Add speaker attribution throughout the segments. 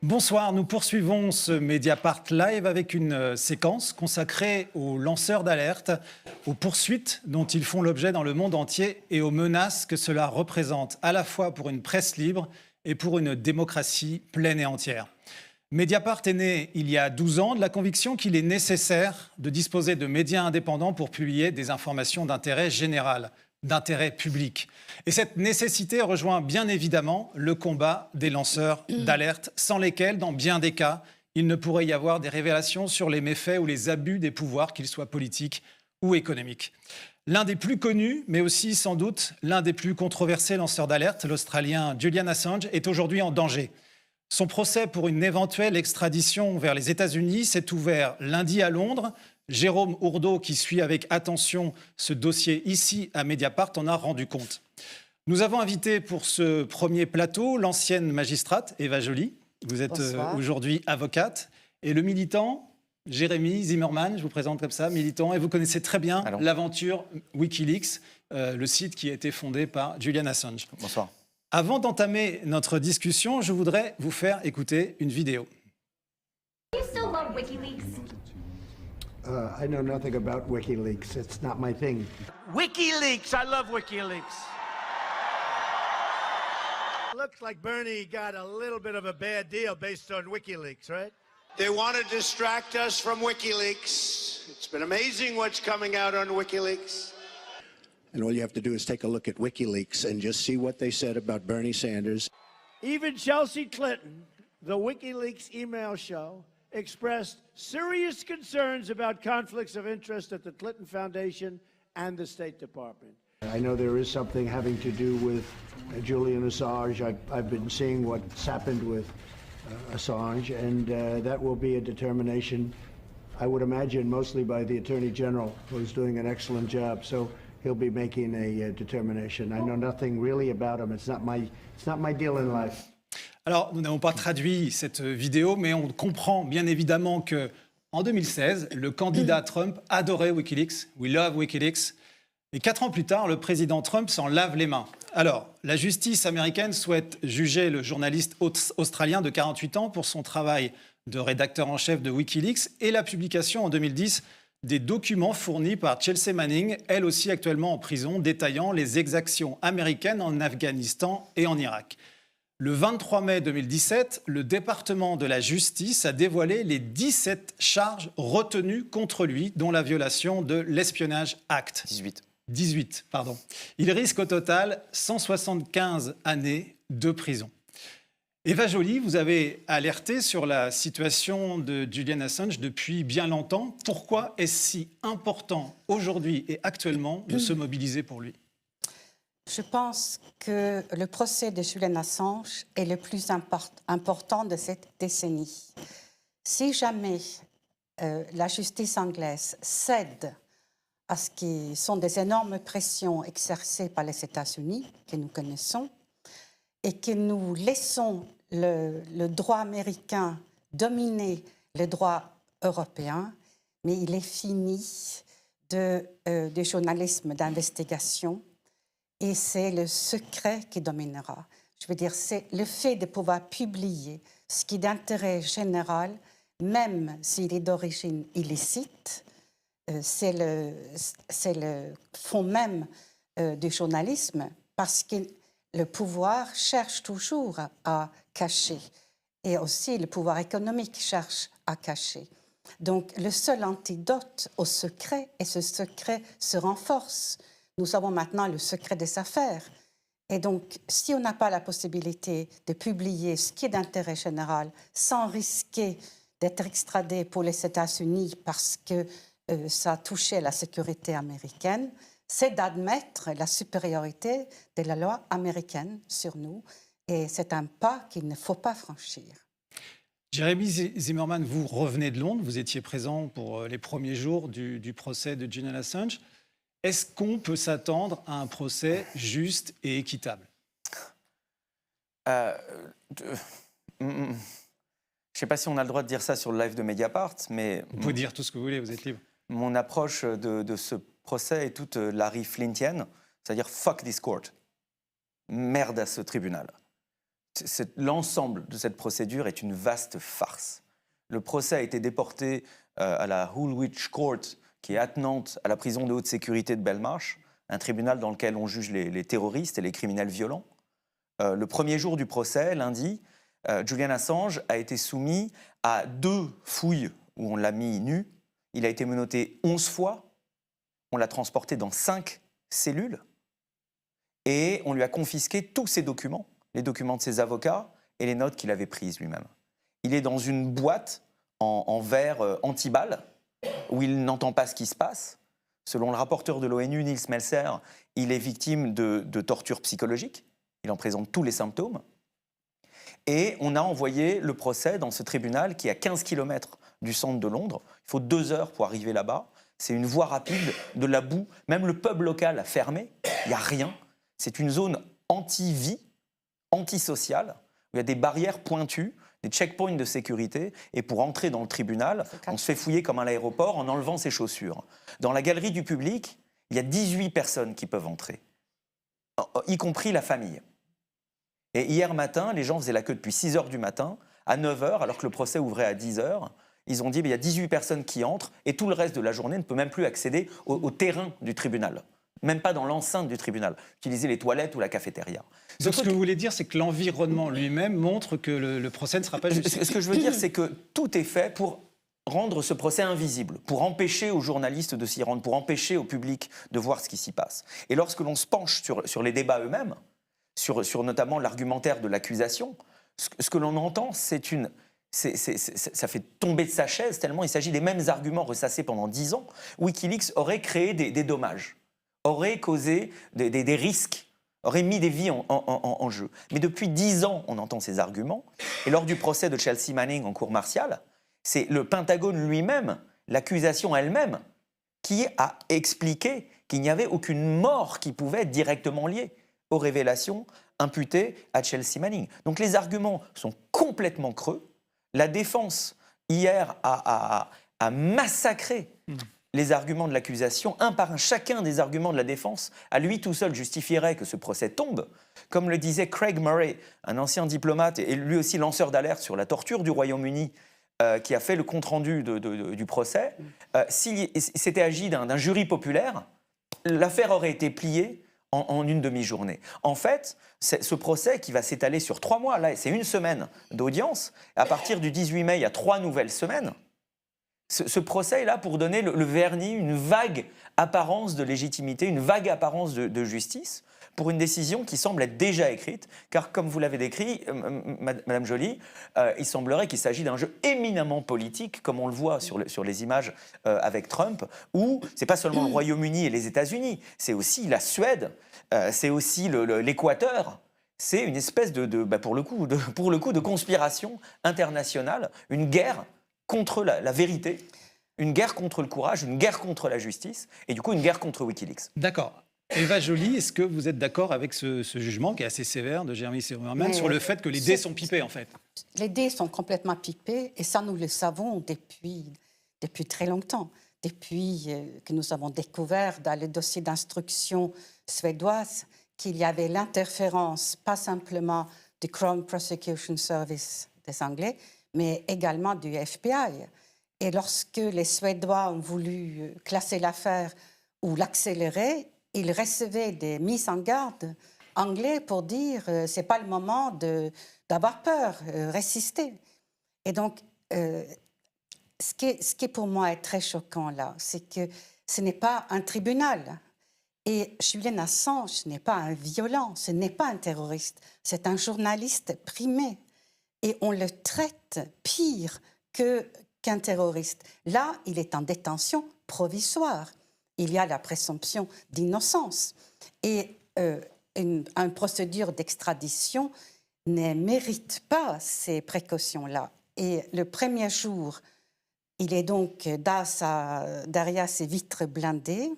Speaker 1: Bonsoir, nous poursuivons ce Mediapart Live avec une séquence consacrée aux lanceurs d'alerte, aux poursuites dont ils font l'objet dans le monde entier et aux menaces que cela représente à la fois pour une presse libre et pour une démocratie pleine et entière. Mediapart est né il y a 12 ans de la conviction qu'il est nécessaire de disposer de médias indépendants pour publier des informations d'intérêt général, d'intérêt public. Et cette nécessité rejoint bien évidemment le combat des lanceurs d'alerte, sans lesquels, dans bien des cas, il ne pourrait y avoir des révélations sur les méfaits ou les abus des pouvoirs, qu'ils soient politiques ou économiques. L'un des plus connus, mais aussi sans doute l'un des plus controversés lanceurs d'alerte, l'Australien Julian Assange, est aujourd'hui en danger. Son procès pour une éventuelle extradition vers les États-Unis s'est ouvert lundi à Londres. Jérôme Ourdeau, qui suit avec attention ce dossier ici à Mediapart, en a rendu compte. Nous avons invité pour ce premier plateau l'ancienne magistrate Eva Joly. Vous êtes aujourd'hui avocate. Et le militant Jérémy Zimmerman, je vous présente comme ça, militant. Et vous connaissez très bien l'aventure Wikileaks, le site qui a été fondé par Julian Assange.
Speaker 2: Bonsoir.
Speaker 1: Avant d'entamer notre discussion, je voudrais vous faire écouter une vidéo.
Speaker 3: You still love WikiLeaks?
Speaker 4: I know nothing about WikiLeaks. It's not my thing.
Speaker 5: WikiLeaks! I love WikiLeaks.
Speaker 6: Looks like Bernie got a little bit of a bad deal based on WikiLeaks, right?
Speaker 7: They want to distract us from WikiLeaks. It's been amazing what's coming out on WikiLeaks.
Speaker 4: And all you have to do is take a look at WikiLeaks and just see what they said about Bernie Sanders.
Speaker 6: Even Chelsea Clinton, the WikiLeaks email show, expressed serious concerns about conflicts of interest at the Clinton Foundation and the State Department.
Speaker 4: I know there is something having to do with Julian Assange. I've been seeing what's happened with Assange, and that will be a determination, I would imagine, mostly by the Attorney General, who's doing an excellent job. So he'll be making a determination. I know nothing really about him. It's not my deal in life.
Speaker 1: Alors, nous n'avons pas traduit cette vidéo, mais on comprend bien évidemment que en 2016, le candidat Trump adorait Wikileaks. We love Wikileaks. Et 4 ans plus tard, le président Trump s'en lave les mains. Alors, la justice américaine souhaite juger le journaliste australien de 48 ans pour son travail de rédacteur en chef de Wikileaks et la publication en 2010 des documents fournis par Chelsea Manning, elle aussi actuellement en prison, détaillant les exactions américaines en Afghanistan et en Irak. Le 23 mai 2017, le département de la justice a dévoilé les 17 charges retenues contre lui, dont la violation de l'Espionnage Act. 18, pardon. Il risque au total 175 années de prison. Eva Joly, vous avez alerté sur la situation de Julian Assange depuis bien longtemps. Pourquoi est-ce si important aujourd'hui et actuellement de se mobiliser pour lui ?
Speaker 8: Je pense que le procès de Julian Assange est le plus important de cette décennie. Si jamais la justice anglaise cède à ce qui sont des énormes pressions exercées par les États-Unis, que nous connaissons, et que nous laissons le droit américain dominer le droit européen, mais il est fini du journalisme d'investigation et c'est le secret qui dominera. Je veux dire, c'est le fait de pouvoir publier ce qui est d'intérêt général, même s'il est d'origine illicite, c'est le fond même du journalisme, parce que le pouvoir cherche toujours à cacher, et aussi le pouvoir économique cherche à cacher. Donc, le seul antidote au secret, et ce secret se renforce. Nous avons maintenant le secret des affaires. Et donc, si on n'a pas la possibilité de publier ce qui est d'intérêt général sans risquer d'être extradé pour les États-Unis parce que ça a touché la sécurité américaine, c'est d'admettre la supériorité de la loi américaine sur nous. Et c'est un pas qu'il ne faut pas franchir.
Speaker 1: Jérémy Zimmerman, vous revenez de Londres, vous étiez présent pour les premiers jours du procès de Julian Assange. Est-ce qu'on peut s'attendre à un procès juste et équitable ?
Speaker 2: Je ne sais pas si on a le droit de dire ça sur le live de Mediapart, mais...
Speaker 1: Vous pouvez dire tout ce que vous voulez, vous êtes libre.
Speaker 2: Mon approche de ce procès est toute Larry Flintienne, c'est-à-dire « fuck this court ». Merde à ce tribunal. L'ensemble de cette procédure est une vaste farce. Le procès a été déporté à la Woolwich Court, qui est attenante à la prison de haute sécurité de Belmarsh, un tribunal dans lequel on juge les terroristes et les criminels violents. Le premier jour du procès, lundi, Julian Assange a été soumis à 2 fouilles où on l'a mis nu. Il a été menotté 11 fois. On l'a transporté dans 5 cellules. Et on lui a confisqué tous ses documents, les documents de ses avocats et les notes qu'il avait prises lui-même. Il est dans une boîte en verre anti-balles où il n'entend pas ce qui se passe. Selon le rapporteur de l'ONU, Nils Melzer, il est victime de torture psychologique. Il en présente tous les symptômes. Et on a envoyé le procès dans ce tribunal qui est à 15 km du centre de Londres. Il faut 2 heures pour arriver là-bas. C'est une voie rapide, de la boue. Même le pub local a fermé. Il n'y a rien. C'est une zone anti-vie, antisociale, où il y a des barrières pointues, des checkpoints de sécurité. Et pour entrer dans le tribunal, on se fait fouiller comme à l'aéroport en enlevant ses chaussures. Dans la galerie du public, il y a 18 personnes qui peuvent entrer, y compris la famille. Et hier matin, les gens faisaient la queue depuis 6 heures du matin. À 9 heures, alors que le procès ouvrait à 10 heures, ils ont dit il y a 18 personnes qui entrent et tout le reste de la journée ne peut même plus accéder au terrain du tribunal. Même pas dans l'enceinte du tribunal. Utiliser les toilettes ou la cafétéria.
Speaker 1: Donc ce que vous voulez dire, c'est que l'environnement lui-même montre que le procès ne sera pas justifié.
Speaker 2: Ce que je veux dire, c'est que tout est fait pour rendre ce procès invisible, pour empêcher aux journalistes de s'y rendre, pour empêcher au public de voir ce qui s'y passe. Et lorsque l'on se penche sur les débats eux-mêmes, sur notamment l'argumentaire de l'accusation, ce que l'on entend, ça fait tomber de sa chaise tellement il s'agit des mêmes arguments ressassés pendant 10 ans. Wikileaks aurait créé des dommages, aurait causé des risques, aurait mis des vies en jeu. Mais depuis 10 ans, on entend ces arguments. Et lors du procès de Chelsea Manning en cour martiale, c'est le Pentagone lui-même, l'accusation elle-même, qui a expliqué qu'il n'y avait aucune mort qui pouvait être directement liée aux révélations imputées à Chelsea Manning. Donc les arguments sont complètement creux. La défense, hier, a massacré les arguments de l'accusation, un par un. Chacun des arguments de la défense, à lui tout seul, justifierait que ce procès tombe. Comme le disait Craig Murray, un ancien diplomate et lui aussi lanceur d'alerte sur la torture du Royaume-Uni, qui a fait le compte-rendu du procès, s'il s'était agi d'un jury populaire, l'affaire aurait été pliée en une demi-journée. En fait, ce procès qui va s'étaler sur 3 mois, là, c'est 1 semaine d'audience. À partir du 18 mai, il y a 3 nouvelles semaines. Ce procès est là pour donner le vernis, une vague apparence de légitimité, une vague apparence de justice, pour une décision qui semble être déjà écrite, car comme vous l'avez décrit, Madame Joly, il semblerait qu'il s'agit d'un jeu éminemment politique, comme on le voit sur les images avec Trump, où c'est pas seulement le Royaume-Uni et les États-Unis, c'est aussi la Suède, c'est aussi l'Équateur. C'est une espèce pour le coup, de conspiration internationale, une guerre contre la vérité, une guerre contre le courage, une guerre contre la justice, et du coup une guerre contre Wikileaks.
Speaker 1: D'accord. Eva Joly, est-ce que vous êtes d'accord avec ce jugement qui est assez sévère de Jeremy Silverman sur le fait que les dés sont pipés, en fait?
Speaker 8: Les dés sont complètement pipés, et ça, nous le savons depuis très longtemps. Depuis que nous avons découvert dans le dossier d'instruction suédoise qu'il y avait l'interférence, pas simplement du Crown Prosecution Service des Anglais, mais également du FBI. Et lorsque les Suédois ont voulu classer l'affaire ou l'accélérer, ils recevaient des mises en garde anglais pour dire c'est pas le moment d'avoir peur, résister. Et donc, ce qui pour moi est très choquant là, c'est que ce n'est pas un tribunal. Et Julian Assange n'est pas un violent, ce n'est pas un terroriste, c'est un journaliste primé. Et on le traite pire qu'un terroriste. Là, il est en détention provisoire. Il y a la présomption d'innocence. Et une procédure d'extradition ne mérite pas ces précautions-là. Et le premier jour, il est donc derrière ces vitres blindées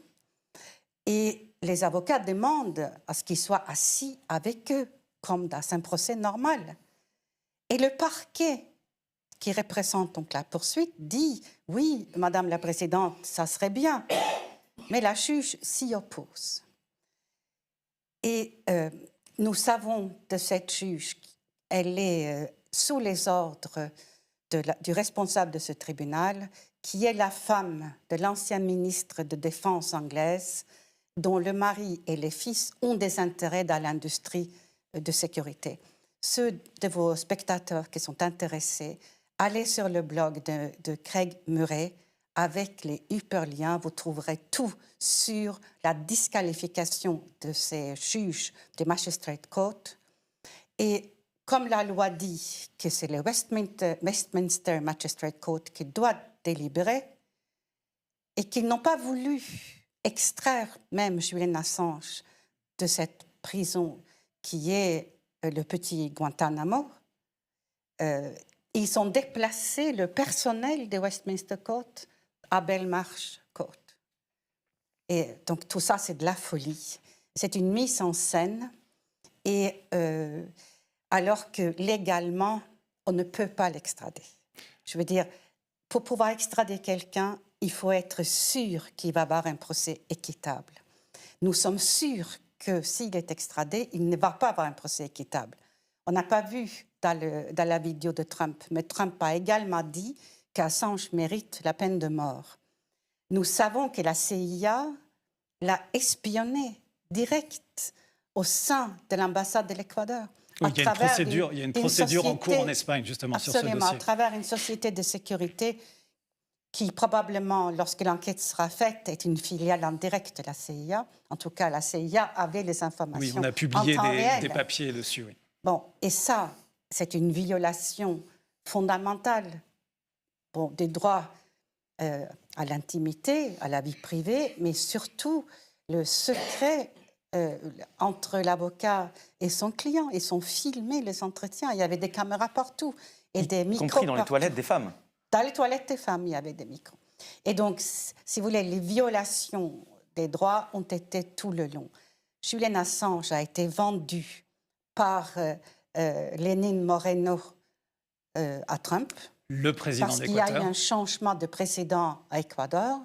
Speaker 8: et les avocats demandent à ce qu'il soit assis avec eux, comme dans un procès normal. Et le parquet, qui représente donc la poursuite, dit « Oui, Madame la Présidente, ça serait bien ». Mais la juge s'y oppose. Et nous savons de cette juge elle est sous les ordres du responsable de ce tribunal, qui est la femme de l'ancien ministre de Défense anglaise, dont le mari et les fils ont des intérêts dans l'industrie de sécurité. Ceux de vos spectateurs qui sont intéressés, allez sur le blog de Craig Murray avec les hyperliens. Vous trouverez tout sur la disqualification de ces juges du Magistrate Court. Et comme la loi dit que c'est le Westminster Magistrate Court qui doit délibérer et qu'ils n'ont pas voulu extraire même Julian Assange de cette prison qui est le petit Guantanamo, ils ont déplacé le personnel de Westminster Court à Belmarsh Court. Et donc tout ça, c'est de la folie. C'est une mise en scène. Et alors que légalement, on ne peut pas l'extrader. Je veux dire, pour pouvoir extrader quelqu'un, il faut être sûr qu'il va avoir un procès équitable. Nous sommes sûrs que s'il est extradé, il ne va pas avoir un procès équitable. On n'a pas vu dans la vidéo de Trump, mais Trump a également dit qu'Assange mérite la peine de mort. Nous savons que la CIA l'a espionné direct au sein de l'ambassade de l'Équateur.
Speaker 1: Oui, il y a une procédure en cours en Espagne, justement, sur ce dossier.
Speaker 8: Absolument, à travers une société de sécurité qui, probablement, lorsque l'enquête sera faite, est une filiale en direct de la CIA. En tout cas, la CIA avait les informations.
Speaker 1: Oui, on a publié des papiers dessus, oui.
Speaker 8: Bon, et ça, c'est une violation fondamentale des droits à l'intimité, à la vie privée, mais surtout le secret entre l'avocat et son client. Ils sont filmés, les entretiens. Il y avait des caméras partout et des micros
Speaker 2: y compris dans
Speaker 8: partout.
Speaker 2: les toilettes des femmes.
Speaker 8: Dans les toilettes des femmes, il y avait des micros. Et donc, si vous voulez, les violations des droits ont été tout le long. Julian Assange a été vendu par Lénine Moreno à Trump.
Speaker 1: Le président
Speaker 8: parce
Speaker 1: d'Équateur.
Speaker 8: Parce qu'il y a eu un changement de président à Équateur.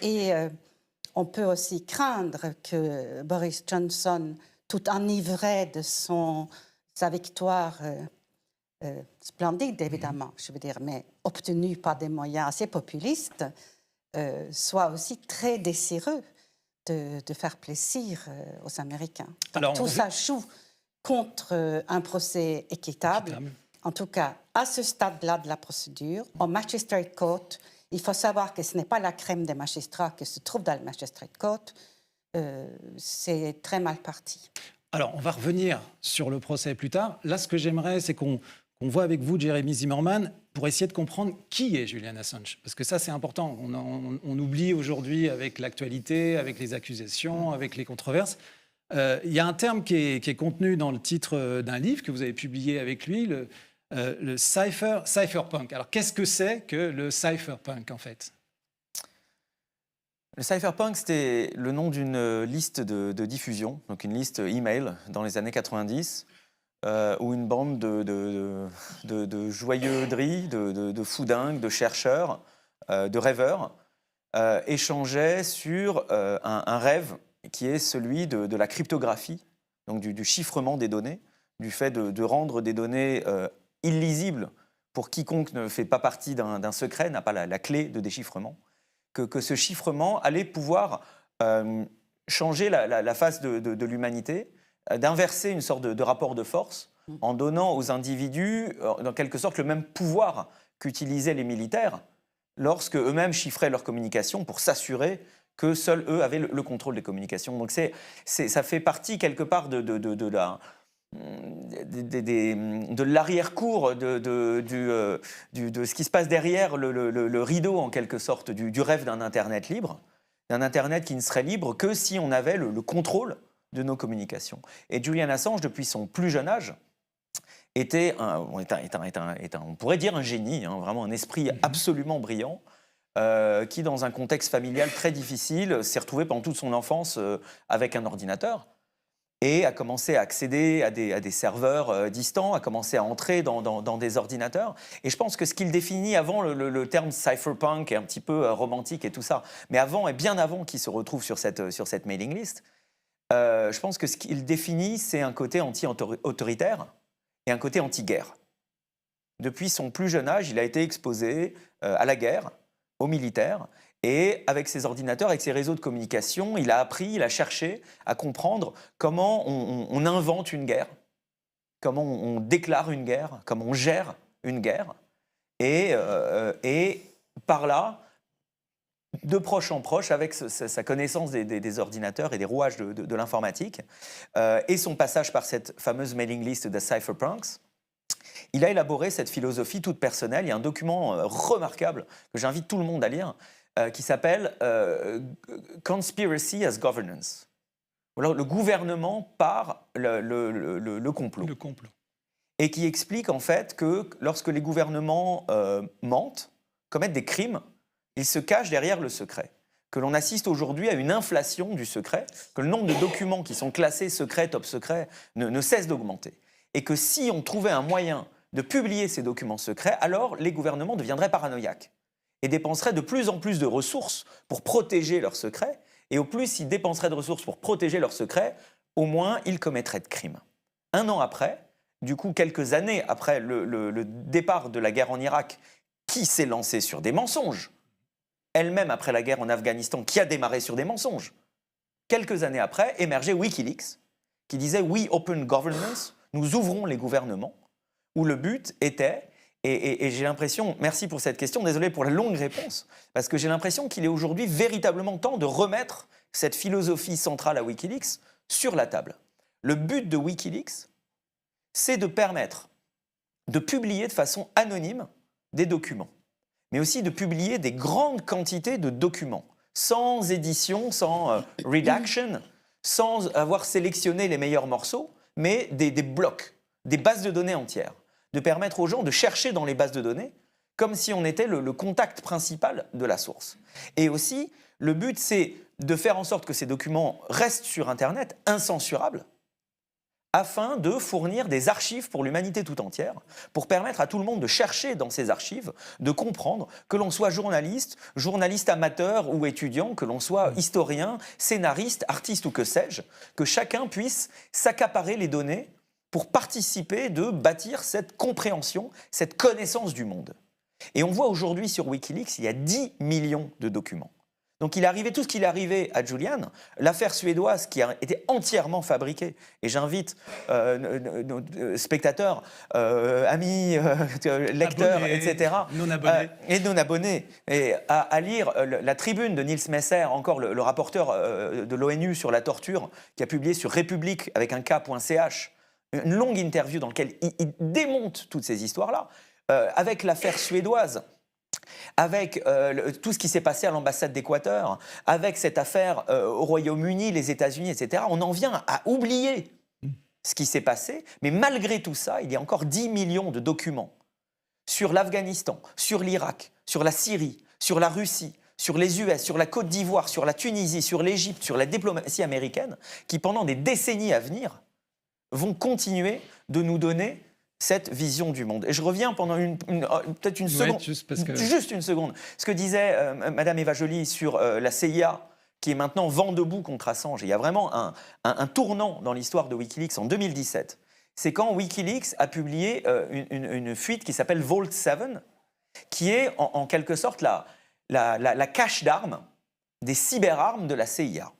Speaker 8: Et on peut aussi craindre que Boris Johnson, tout enivré de sa victoire splendide, évidemment, je veux dire, mais obtenue par des moyens assez populistes, soit aussi très désireux de faire plaisir aux Américains. Donc,
Speaker 1: alors,
Speaker 8: tout ça joue contre un procès équitable. En tout cas, à ce stade-là de la procédure, au Magistrate Court, il faut savoir que ce n'est pas la crème des magistrats qui se trouve dans le Magistrate Court. C'est très mal parti.
Speaker 1: Alors, on va revenir sur le procès plus tard. Là, ce que j'aimerais, c'est qu'on voit avec vous, Jeremy Zimmerman, pour essayer de comprendre qui est Julian Assange. Parce que ça, c'est important. On oublie aujourd'hui, avec l'actualité, avec les accusations, avec les controverses. Il y a un terme qui est contenu dans le titre d'un livre que vous avez publié avec lui, le cypherpunk. Alors, qu'est-ce que c'est que le cypherpunk, en fait?
Speaker 2: Le cypherpunk, c'était le nom d'une liste de diffusion, donc une liste email dans les années 90, où une bande de joyeuderies, de foudingues, de chercheurs, de rêveurs, échangeait sur un rêve qui est celui de la cryptographie, donc du chiffrement des données, du fait de rendre des données illisibles pour quiconque ne fait pas partie d'un secret, n'a pas la clé de déchiffrement, que ce chiffrement allait pouvoir changer la face de l'humanité, d'inverser une sorte de rapport de force en donnant aux individus, en quelque sorte, le même pouvoir qu'utilisaient les militaires lorsque eux-mêmes chiffraient leur communication pour s'assurer que seuls eux avaient le contrôle des communications. Donc ça fait partie quelque part de l'arrière-cour de ce qui se passe derrière le rideau, en quelque sorte, du rêve d'un Internet libre, d'un Internet qui ne serait libre que si on avait le contrôle de nos communications. Et Julian Assange, depuis son plus jeune âge, on pourrait dire un génie, hein, vraiment un esprit absolument brillant, qui, dans un contexte familial très difficile, s'est retrouvé pendant toute son enfance avec un ordinateur et a commencé à accéder à des serveurs distants, a commencé à entrer dans des ordinateurs. Et je pense que ce qu'il définit avant, le terme cypherpunk est un petit peu romantique et tout ça, mais avant et bien avant qu'il se retrouve sur cette mailing list, je pense que ce qu'il définit, c'est un côté anti-autoritaire et un côté anti-guerre. Depuis son plus jeune âge, il a été exposé à la guerre, aux militaires, et avec ses ordinateurs, avec ses réseaux de communication, il a appris, il a cherché à comprendre comment on invente une guerre, comment on déclare une guerre, comment on gère une guerre. Et par là, de proche en proche, avec sa connaissance des ordinateurs et des rouages de l'informatique, et son passage par cette fameuse mailing list de Cypherpunks, il a élaboré cette philosophie toute personnelle. Il y a un document remarquable que j'invite tout le monde à lire, qui s'appelle Conspiracy as Governance. Alors, le gouvernement par le complot.
Speaker 1: Le complot.
Speaker 2: Et qui explique en fait que lorsque les gouvernements mentent, commettent des crimes, ils se cachent derrière le secret. Que l'on assiste aujourd'hui à une inflation du secret, que le nombre de documents qui sont classés secret, top secret, ne cesse d'augmenter. Et que si on trouvait un moyen de publier ces documents secrets, alors les gouvernements deviendraient paranoïaques et dépenseraient de plus en plus de ressources pour protéger leurs secrets. Et au plus ils dépenseraient de ressources pour protéger leurs secrets, au moins ils commettraient de crimes. Un an après, du coup quelques années après le départ de la guerre en Irak, qui s'est lancée sur des mensonges, elle-même après la guerre en Afghanistan, qui a démarré sur des mensonges, quelques années après, émergeait Wikileaks, qui disait « We open governments », nous ouvrons les gouvernements, où le but était... Et j'ai l'impression, merci pour cette question, désolé pour la longue réponse, parce que j'ai l'impression qu'il est aujourd'hui véritablement temps de remettre cette philosophie centrale à Wikileaks sur la table. Le but de Wikileaks, c'est de permettre de publier de façon anonyme des documents, mais aussi de publier des grandes quantités de documents, sans édition, sans redaction, sans avoir sélectionné les meilleurs morceaux, mais des blocs, des bases de données entières. De permettre aux gens de chercher dans les bases de données comme si on était le contact principal de la source. Et aussi, le but, c'est de faire en sorte que ces documents restent sur Internet, incensurables, afin de fournir des archives pour l'humanité tout entière, pour permettre à tout le monde de chercher dans ces archives, de comprendre, que l'on soit journaliste amateur ou étudiant, que l'on soit historien, scénariste, artiste ou que sais-je, que chacun puisse s'accaparer les données pour participer de bâtir cette compréhension, cette connaissance du monde. Et on voit aujourd'hui sur Wikileaks, il y a 10 millions de documents. Donc il est arrivé tout ce qu'il est arrivé à Julian, l'affaire suédoise qui a été entièrement fabriquée. Et j'invite nos spectateurs, amis, lecteurs,
Speaker 1: abonnés,
Speaker 2: etc.
Speaker 1: non-abonnés.
Speaker 2: Et non-abonnés, à lire la tribune de Niels Messer, encore le rapporteur de l'ONU sur la torture, qui a publié sur République avec un K.ch, une longue interview dans laquelle il démonte toutes ces histoires-là, avec l'affaire suédoise, avec tout ce qui s'est passé à l'ambassade d'Équateur, avec cette affaire au Royaume-Uni, les États-Unis, etc. On en vient à oublier ce qui s'est passé, mais malgré tout ça, il y a encore 10 millions de documents sur l'Afghanistan, sur l'Irak, sur la Syrie, sur la Russie, sur les US, sur la Côte d'Ivoire, sur la Tunisie, sur l'Égypte, sur la diplomatie américaine, qui pendant des décennies à venir vont continuer de nous donner cette vision du monde. Et je reviens pendant peut-être une seconde, juste une seconde, ce que disait Madame Eva Joly sur la CIA, qui est maintenant vent debout contre Assange. Et il y a vraiment un tournant dans l'histoire de Wikileaks en 2017. C'est quand Wikileaks a publié une fuite qui s'appelle Vault 7, qui est en quelque sorte la cache d'armes, des cyberarmes de la CIA,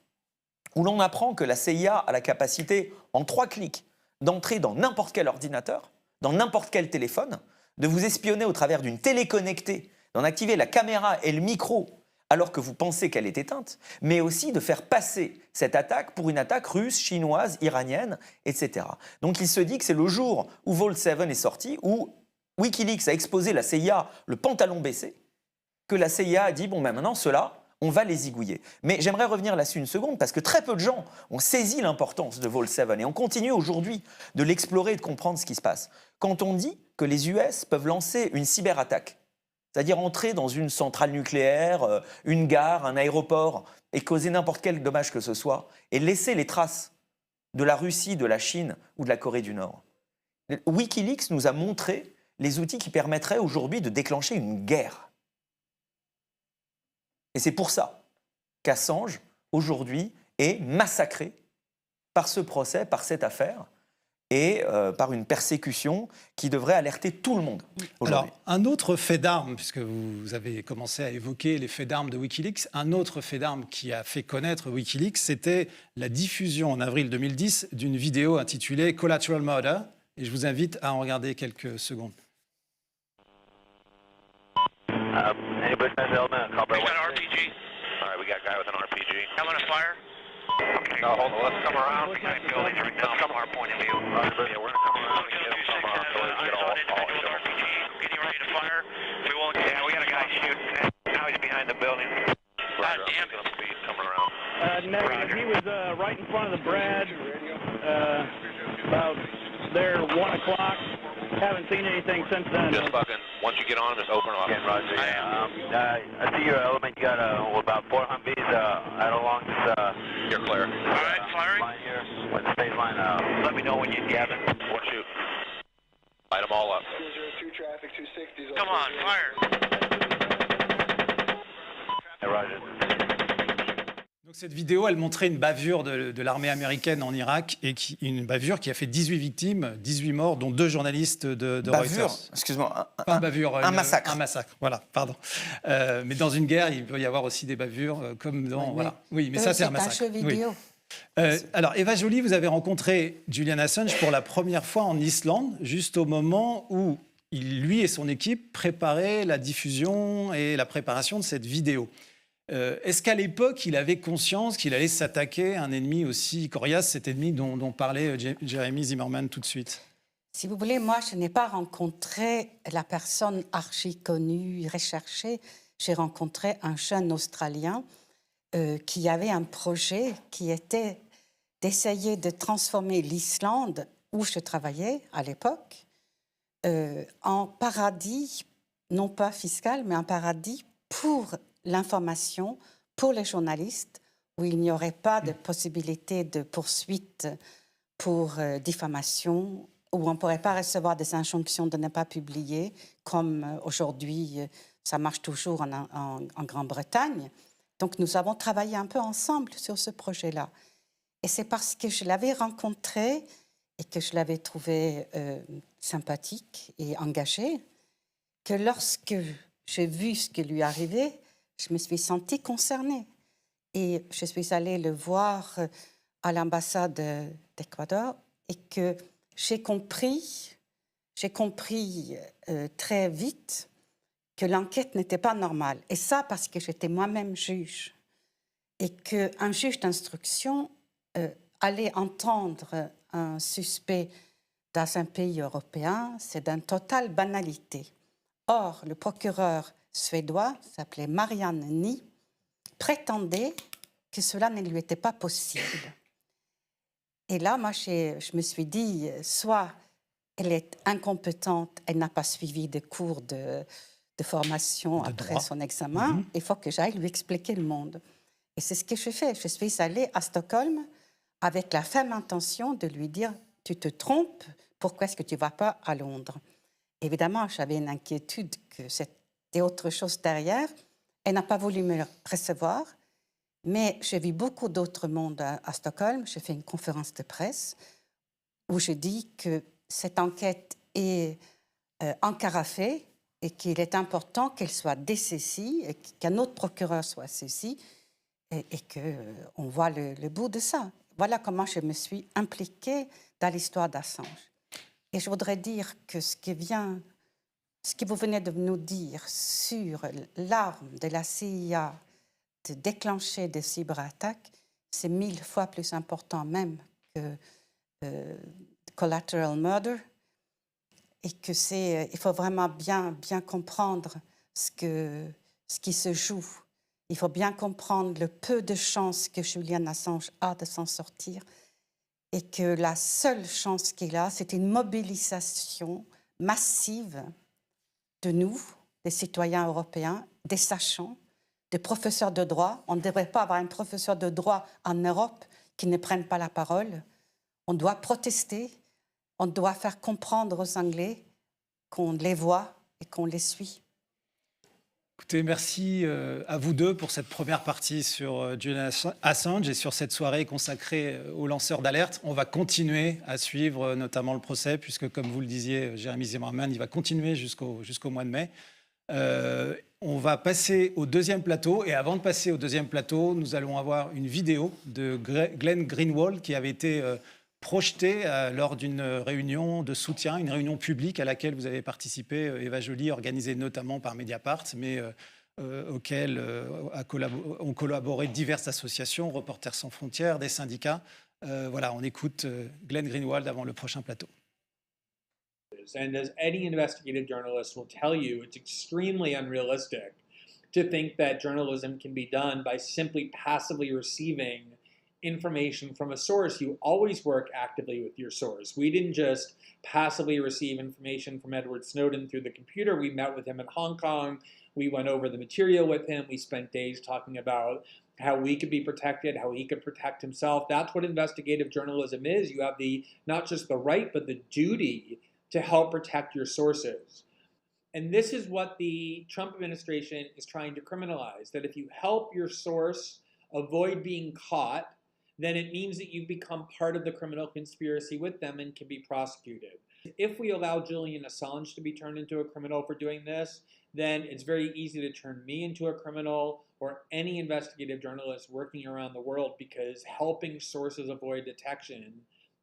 Speaker 2: où l'on apprend que la CIA a la capacité, en 3 clics, d'entrer dans n'importe quel ordinateur, dans n'importe quel téléphone, de vous espionner au travers d'une télé connectée, d'en activer la caméra et le micro alors que vous pensez qu'elle est éteinte, mais aussi de faire passer cette attaque pour une attaque russe, chinoise, iranienne, etc. Donc il se dit que c'est le jour où Vault 7 est sorti, où Wikileaks a exposé la CIA le pantalon baissé, que la CIA a dit « bon ben maintenant ceux-là, on va les zigouiller ». Mais j'aimerais revenir là-dessus une seconde, parce que très peu de gens ont saisi l'importance de Vault 7, et on continue aujourd'hui de l'explorer et de comprendre ce qui se passe. Quand on dit que les US peuvent lancer une cyberattaque, c'est-à-dire entrer dans une centrale nucléaire, une gare, un aéroport, et causer n'importe quel dommage que ce soit, et laisser les traces de la Russie, de la Chine ou de la Corée du Nord. Wikileaks nous a montré les outils qui permettraient aujourd'hui de déclencher une guerre. Et c'est pour ça qu'Assange, aujourd'hui, est massacré par ce procès, par cette affaire, et par une persécution qui devrait alerter tout le monde aujourd'hui.
Speaker 1: Alors, un autre fait d'armes, puisque vous avez commencé à évoquer les faits d'armes de Wikileaks, un autre fait d'armes qui a fait connaître Wikileaks, c'était la diffusion en avril 2010 d'une vidéo intitulée Collateral Murder. Et je vous invite à en regarder quelques secondes.
Speaker 9: Anybody has element? Call we got an RPG. All right, we got a guy with an RPG. Having a fire? No, hold on. Let's come around. Behind buildings right now from our point of view. Yeah, we're going to come around and get him from our individual with RPG. Getting ready to fire. We won't. Yeah, we got a guy shooting. Now he's behind the building. God damn it. Coming around.
Speaker 10: Negative. He was right in front of the Brad. About there 1 o'clock. Haven't seen anything since then.
Speaker 9: Just fucking, once you get on him, just open them up.
Speaker 10: Yeah, Roger. I see your element. You got about 4 Humvees out along this.
Speaker 9: You're clear.
Speaker 10: All right, firing. Line here. When the stage line, let me know when you have it.
Speaker 9: One shoot. Light them all up.
Speaker 10: Come on, fire. Hey, Roger.
Speaker 1: Donc, cette vidéo, elle montrait une bavure de l'armée américaine en Irak, et une bavure qui a fait 18 victimes, 18 morts, dont 2 journalistes de
Speaker 2: bavure,
Speaker 1: Reuters.
Speaker 2: Excuse-moi.
Speaker 1: Pas bavure,
Speaker 2: un massacre.
Speaker 1: Un massacre, voilà, pardon. Mais dans une guerre, il peut y avoir aussi des bavures, comme dans...
Speaker 8: Oui,
Speaker 1: voilà. Oui, mais ça, c'est un massacre.
Speaker 8: C'est un jeu vidéo.
Speaker 1: Oui. Alors, Eva Joly, vous avez rencontré Julian Assange pour la première fois en Islande, juste au moment où lui et son équipe préparaient la diffusion et la préparation de cette vidéo. Est-ce qu'à l'époque, il avait conscience qu'il allait s'attaquer à un ennemi aussi coriace, cet ennemi dont parlait Jeremy Zimmerman tout de suite?
Speaker 8: Si vous voulez, moi, je n'ai pas rencontré la personne archi connue, recherchée. J'ai rencontré un jeune Australien qui avait un projet qui était d'essayer de transformer l'Islande, où je travaillais à l'époque, en paradis, non pas fiscal, mais un paradis pour l'information, pour les journalistes, où il n'y aurait pas de possibilité de poursuite pour diffamation, où on ne pourrait pas recevoir des injonctions de ne pas publier, comme aujourd'hui, ça marche toujours en Grande-Bretagne. Donc, nous avons travaillé un peu ensemble sur ce projet-là. Et c'est parce que je l'avais rencontré et que je l'avais trouvé sympathique et engagé que lorsque j'ai vu ce qui lui arrivait, je me suis sentie concernée. Et je suis allée le voir à l'ambassade d'Équateur et que j'ai compris très vite que l'enquête n'était pas normale. Et ça parce que j'étais moi-même juge. Et qu'un juge d'instruction allait entendre un suspect dans un pays européen, c'est d'une totale banalité. Or, le procureur suédois, s'appelait Marianne Ny, prétendait que cela ne lui était pas possible. Et là, moi, je me suis dit, soit elle est incompétente, elle n'a pas suivi de cours de formation après son examen, il faut que j'aille lui expliquer le monde. Et c'est ce que je fais. Je suis allée à Stockholm avec la ferme intention de lui dire, tu te trompes, pourquoi est-ce que tu ne vas pas à Londres? Évidemment, j'avais une inquiétude que c'était autre chose derrière. Elle n'a pas voulu me recevoir, mais j'ai vu beaucoup d'autres mondes à Stockholm. J'ai fait une conférence de presse où je dis que cette enquête est encarafée et qu'il est important qu'elle soit dessaisie, et qu'un autre procureur soit saisi et qu'on voit le bout de ça. Voilà comment je me suis impliquée dans l'histoire d'Assange. Et je voudrais dire que ce que vous venez de nous dire sur l'arme de la CIA de déclencher des cyberattaques, c'est 1000 fois plus important même que collateral murder. Et il faut vraiment bien comprendre ce qui se joue. Il faut bien comprendre le peu de chances que Julian Assange a de s'en sortir et que la seule chance qu'il a, c'est une mobilisation massive de nous, des citoyens européens, des sachants, des professeurs de droit. On ne devrait pas avoir un professeur de droit en Europe qui ne prenne pas la parole. On doit protester, on doit faire comprendre aux Anglais qu'on les voit et qu'on les suit.
Speaker 1: Écoutez, merci à vous deux pour cette première partie sur Julian Assange et sur cette soirée consacrée aux lanceurs d'alerte. On va continuer à suivre notamment le procès, puisque comme vous le disiez, Jérémy Zimmerman, il va continuer jusqu'au mois de mai. On va passer au deuxième plateau, et avant de passer au deuxième plateau, nous allons avoir une vidéo de Glenn Greenwald qui avait été projetée lors d'une réunion de soutien, une réunion publique à laquelle vous avez participé, Eva Joly, organisée notamment par Mediapart, mais auquel ont collaboré diverses associations, Reporters sans frontières, des syndicats. Voilà, on écoute Glenn Greenwald avant le prochain plateau.
Speaker 11: And as any investigative journalist will tell you, it's extremely unrealistic to think that journalism can be done by simply passively receiving information from a source. You always work actively with your source. We didn't just passively receive information from Edward Snowden through the computer. We met with him in Hong Kong. We went over the material with him. We spent days talking about how we could be protected, how he could protect himself. That's what investigative journalism is. You have not just the right, but the duty to help protect your sources. And this is what the Trump administration is trying to criminalize, that if you help your source avoid being caught, then it means that you've become part of the criminal conspiracy with them and can be prosecuted. If we allow Julian Assange to be turned into a criminal for doing this, then it's very easy to turn me into a criminal or any investigative journalist working around the world, because helping sources avoid detection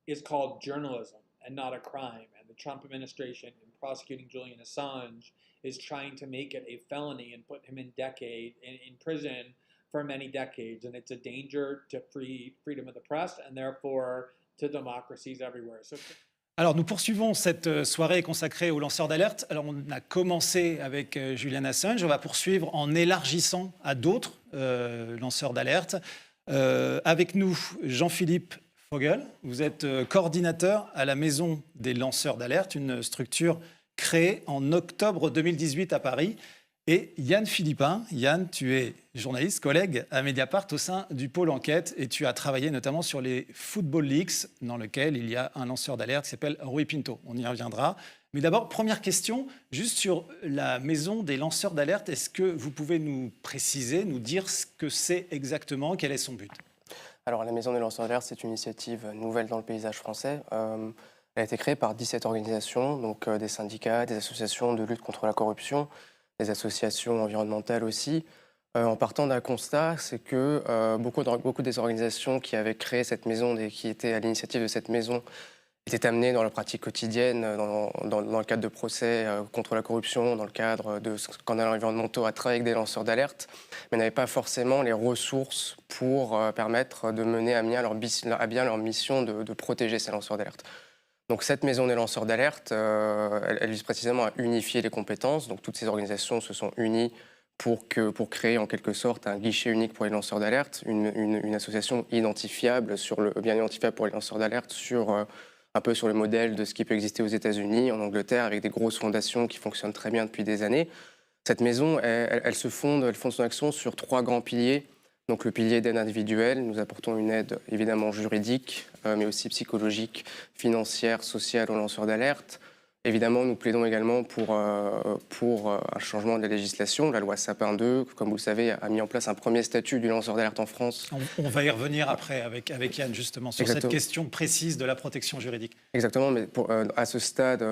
Speaker 11: is called journalism and not a crime. And the Trump administration, in prosecuting Julian Assange, is trying to make it a felony and put him in prison for many decades. And it's a danger to freedom of the press and therefore to democracies everywhere.
Speaker 1: Alors, nous poursuivons cette soirée consacrée aux lanceurs d'alerte. Alors, on a commencé avec Julian Assange. On va poursuivre en élargissant à d'autres lanceurs d'alerte. Avec nous, Jean-Philippe Fogel. Vous êtes coordinateur à la Maison des lanceurs d'alerte, une structure créée en octobre 2018 à Paris. Et Yann Philippin. Yann, tu es journaliste, collègue à Mediapart au sein du pôle enquête, et tu as travaillé notamment sur les Football Leaks, dans lequel il y a un lanceur d'alerte qui s'appelle Rui Pinto. On y reviendra. Mais d'abord, première question, juste sur la Maison des lanceurs d'alerte. Est-ce que vous pouvez nous préciser, nous dire ce que c'est exactement, quel est son but ?
Speaker 12: Alors, la Maison des lanceurs d'alerte, c'est une initiative nouvelle dans le paysage français. Elle a été créée par 17 organisations, donc des syndicats, des associations de lutte contre la corruption, des associations environnementales aussi, en partant d'un constat, c'est que beaucoup des organisations qui avaient créé cette maison et qui étaient à l'initiative de cette maison étaient amenées dans la pratique quotidienne, dans le cadre de procès contre la corruption, dans le cadre de scandales environnementaux, à travailler avec des lanceurs d'alerte, mais n'avaient pas forcément les ressources pour permettre de mener à bien leur mission de protéger ces lanceurs d'alerte. Donc cette maison des lanceurs d'alerte, elle vise précisément à unifier les compétences. Donc toutes ces organisations se sont unies pour créer en quelque sorte un guichet unique pour les lanceurs d'alerte, une association bien identifiable pour les lanceurs d'alerte, un peu sur le modèle de ce qui peut exister aux États-Unis, en Angleterre, avec des grosses fondations qui fonctionnent très bien depuis des années. Cette maison, elle fonde son action sur 3 grands piliers. Donc le pilier d'aide individuelle, nous apportons une aide évidemment juridique, mais aussi psychologique, financière, sociale aux lanceurs d'alerte. Évidemment, nous plaidons également pour un changement de la législation. La loi Sapin 2, comme vous le savez, a mis en place un premier statut du lanceur d'alerte en France.
Speaker 1: On va y revenir après avec Yann, justement, sur cette question précise de la protection juridique.
Speaker 12: Exactement, mais à ce stade,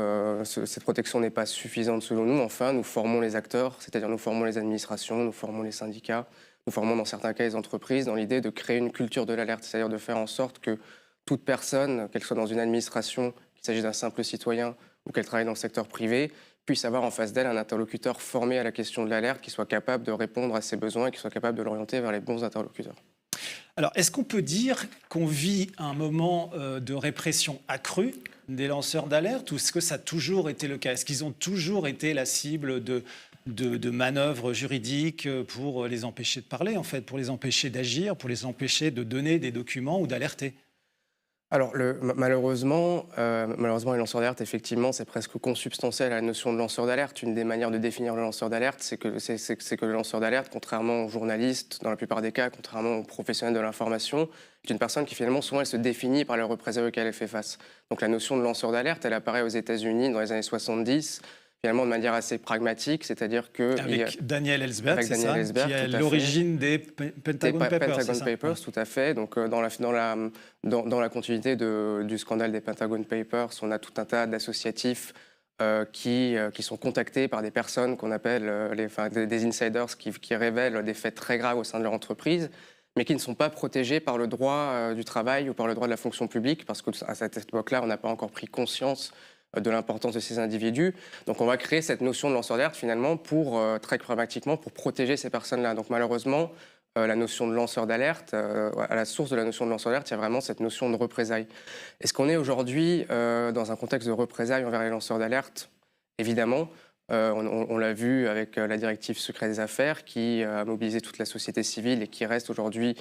Speaker 12: cette protection n'est pas suffisante selon nous. Enfin, nous formons les acteurs, c'est-à-dire nous formons les administrations, nous formons les syndicats, nous formons dans certains cas les entreprises dans l'idée de créer une culture de l'alerte, c'est-à-dire de faire en sorte que toute personne, qu'elle soit dans une administration, qu'il s'agisse d'un simple citoyen ou qu'elle travaille dans le secteur privé, puisse avoir en face d'elle un interlocuteur formé à la question de l'alerte, qui soit capable de répondre à ses besoins et qui soit capable de l'orienter vers les bons interlocuteurs.
Speaker 1: Alors, est-ce qu'on peut dire qu'on vit un moment de répression accrue des lanceurs d'alerte, ou est-ce que ça a toujours été le cas ? Est-ce qu'ils ont toujours été la cible de manœuvres juridiques pour les empêcher de parler, en fait, pour les empêcher d'agir, pour les empêcher de donner des documents ou d'alerter ?
Speaker 12: Alors, malheureusement, les lanceurs d'alerte, effectivement, c'est presque consubstantiel à la notion de lanceur d'alerte. Une des manières de définir le lanceur d'alerte, c'est que le lanceur d'alerte, contrairement aux journalistes, dans la plupart des cas, contrairement aux professionnels de l'information, est une personne qui, finalement, souvent, elle se définit par les représailles auxquelles elle fait face. Donc, la notion de lanceur d'alerte, elle apparaît aux États-Unis dans les années 70. finalement de manière assez pragmatique, c'est-à-dire que...
Speaker 1: Avec Daniel Ellsberg,
Speaker 12: avec
Speaker 1: c'est
Speaker 12: Daniel
Speaker 1: ça,
Speaker 12: Ellsberg,
Speaker 1: qui est
Speaker 12: tout à
Speaker 1: l'origine des Pentagon Papers.
Speaker 12: Pentagon Papers, tout à fait. Donc, dans la continuité du scandale des Pentagon Papers, on a tout un tas d'associatifs qui sont contactés par des personnes qu'on appelle des insiders qui révèlent des faits très graves au sein de leur entreprise, mais qui ne sont pas protégés par le droit du travail ou par le droit de la fonction publique, parce qu'à cette époque-là, on n'a pas encore pris conscience de l'importance de ces individus. Donc on va créer cette notion de lanceur d'alerte finalement très pragmatiquement pour protéger ces personnes-là. Donc malheureusement, la notion de lanceur d'alerte, à la source de la notion de lanceur d'alerte, il y a vraiment cette notion de représailles. Est-ce qu'on est aujourd'hui dans un contexte de représailles envers les lanceurs d'alerte? Évidemment. On l'a vu avec la directive secret des affaires qui a mobilisé toute la société civile et qui reste aujourd'hui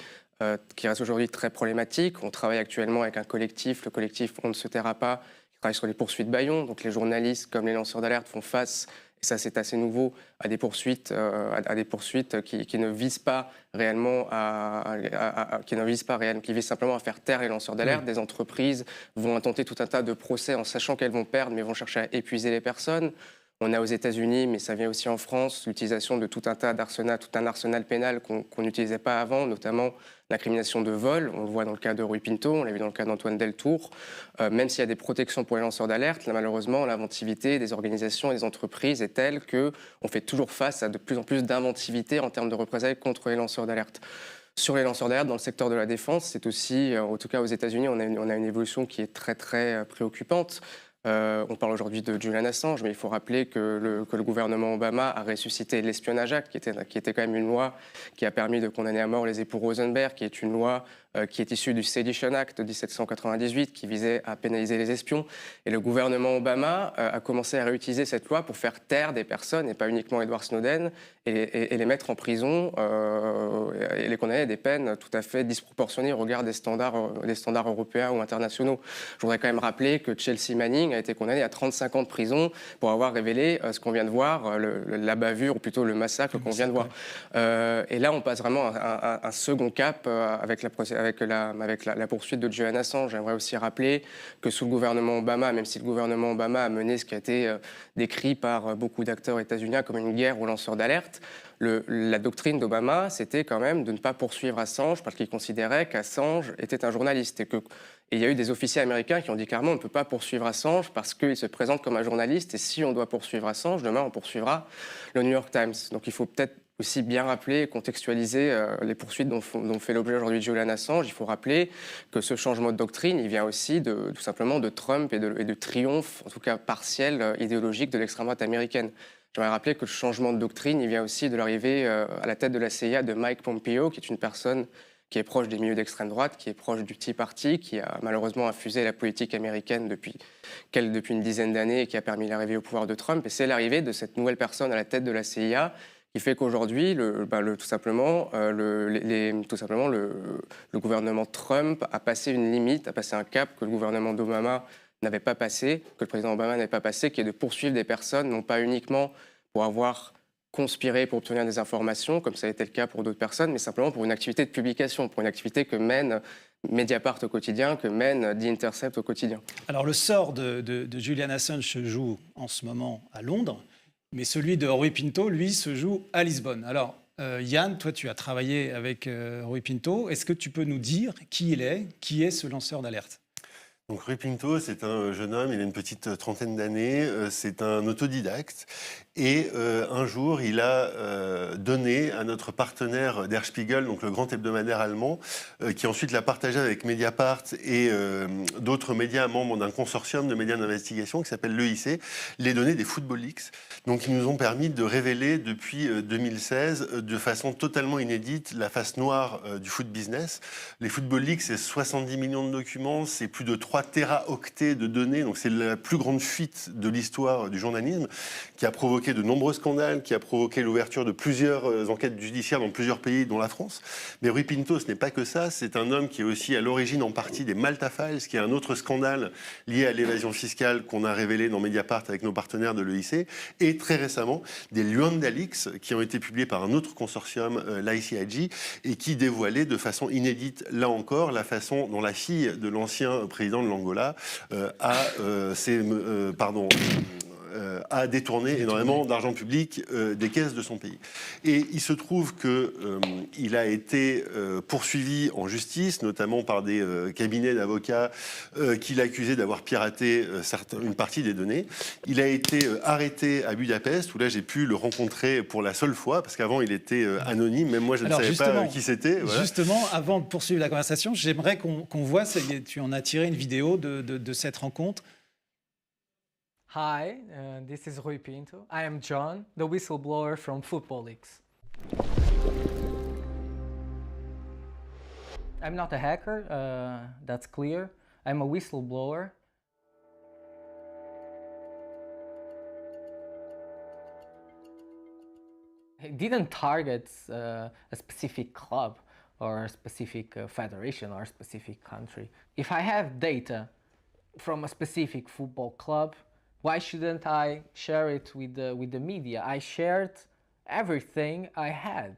Speaker 12: très problématique. On travaille actuellement avec un collectif, le collectif On ne se taira pas, qui travaille sur les poursuites Bayon. Donc les journalistes comme les lanceurs d'alerte font face, et ça c'est assez nouveau, à des poursuites qui ne visent pas réellement qui visent simplement à faire taire les lanceurs d'alerte. Des entreprises vont intenter tout un tas de procès en sachant qu'elles vont perdre, mais vont chercher à épuiser les personnes. On a aux États-Unis, mais ça vient aussi en France, l'utilisation de tout un arsenal pénal qu'on n'utilisait pas avant, notamment l'incrimination de vol. On le voit dans le cas de Rui Pinto, on l'a vu dans le cas d'Antoine Deltour. Même s'il y a des protections pour les lanceurs d'alerte, là, malheureusement, l'inventivité des organisations et des entreprises est telle qu'on fait toujours face à de plus en plus d'inventivité en termes de représailles contre les lanceurs d'alerte. Sur les lanceurs d'alerte dans le secteur de la défense, c'est aussi, en tout cas aux États-Unis, on a une évolution qui est très très préoccupante. On parle aujourd'hui de Julian Assange, mais il faut rappeler que le gouvernement Obama a ressuscité l'Espionnage Act, qui était quand même une loi qui a permis de condamner à mort les époux Rosenberg, qui est une loi qui est issue du Sedition Act de 1798, qui visait à pénaliser les espions. Et le gouvernement Obama a commencé à réutiliser cette loi pour faire taire des personnes, et pas uniquement Edward Snowden, et les mettre en prison et les condamner à des peines tout à fait disproportionnées au regard des standards européens ou internationaux. Je voudrais quand même rappeler que Chelsea Manning a été condamnée à 35 ans de prison pour avoir révélé ce qu'on vient de voir, la bavure, ou plutôt le massacre qu'on vient de voir. Et là, on passe vraiment à un second cap avec la poursuite de Julian Assange. J'aimerais aussi rappeler que sous le gouvernement Obama, même si le gouvernement Obama a mené ce qui a été décrit par beaucoup d'acteurs états-uniens comme une guerre aux lanceurs d'alerte, la doctrine d'Obama, c'était quand même de ne pas poursuivre Assange parce qu'il considérait qu'Assange était un journaliste. Et il y a eu des officiers américains qui ont dit clairement on ne peut pas poursuivre Assange parce qu'il se présente comme un journaliste, et si on doit poursuivre Assange, demain on poursuivra le New York Times. Donc il faut peut-être aussi bien rappeler et contextualiser les poursuites dont fait l'objet aujourd'hui Julian Assange. Il faut rappeler que ce changement de doctrine, il vient aussi tout simplement de Trump et de triomphe, en tout cas partiel, idéologique de l'extrême droite américaine. J'aimerais rappeler que le changement de doctrine, il vient aussi de l'arrivée à la tête de la CIA de Mike Pompeo, qui est une personne qui est proche des milieux d'extrême droite, qui est proche du Tea Party, qui a malheureusement infusé la politique américaine depuis une dizaine d'années et qui a permis l'arrivée au pouvoir de Trump. Et c'est l'arrivée de cette nouvelle personne à la tête de la CIA qui fait qu'aujourd'hui, tout simplement, le gouvernement Trump a passé une limite, a passé un cap que le gouvernement d'Obama n'avait pas passé, que le président Obama n'avait pas passé, qui est de poursuivre des personnes, non pas uniquement pour avoir conspiré pour obtenir des informations, comme ça a été le cas pour d'autres personnes, mais simplement pour une activité de publication, pour une activité que mène Mediapart au quotidien, que mène The Intercept au quotidien.
Speaker 1: Alors le sort de Julian Assange se joue en ce moment à Londres, mais celui de Rui Pinto, lui, se joue à Lisbonne. Alors, Yann, toi, tu as travaillé avec Rui Pinto. Est-ce que tu peux nous dire qui il est, qui est ce lanceur d'alerte ?
Speaker 13: Donc Rui Pinto, c'est un jeune homme, il a une petite trentaine d'années, c'est un autodidacte. Et un jour, il a donné à notre partenaire Der Spiegel, donc le grand hebdomadaire allemand, qui ensuite l'a partagé avec Mediapart et d'autres médias membres d'un consortium de médias d'investigation qui s'appelle l'EIC, les données des Football Leaks. Donc ils nous ont permis de révéler depuis 2016, de façon totalement inédite, la face noire du foot business. Les Football Leaks, c'est 70 millions de documents, c'est plus de 3 téraoctets de données, donc c'est la plus grande fuite de l'histoire du journalisme, qui a provoqué de nombreux scandales, qui a provoqué l'ouverture de plusieurs enquêtes judiciaires dans plusieurs pays, dont la France. Mais Rui Pinto, ce n'est pas que ça, c'est un homme qui est aussi à l'origine en partie des Malta Files, qui est un autre scandale lié à l'évasion fiscale qu'on a révélé dans Mediapart avec nos partenaires de l'EIC, et très récemment des Luanda Leaks qui ont été publiés par un autre consortium, l'ICIG, et qui dévoilaient de façon inédite, là encore, la façon dont la fille de l'ancien président de l'Angola a détourné énormément d'argent public des caisses de son pays. Et il se trouve qu'il a été poursuivi en justice, notamment par des cabinets d'avocats qui l'accusaient d'avoir piraté une partie des données. Il a été arrêté à Budapest, où là j'ai pu le rencontrer pour la seule fois, parce qu'avant il était anonyme, même moi je ne savais pas qui c'était. Voilà.
Speaker 1: Justement, avant de poursuivre la conversation, j'aimerais qu'on voit, tu en as tiré une vidéo de cette rencontre.
Speaker 14: Hi, this is Rui Pinto. I am John, the whistleblower from Football Leaks. I'm not a hacker, that's clear. I'm a whistleblower. It didn't target a specific club or a specific federation or a specific country. If I have data from a specific football club, why shouldn't I share it with the media? I shared everything I had.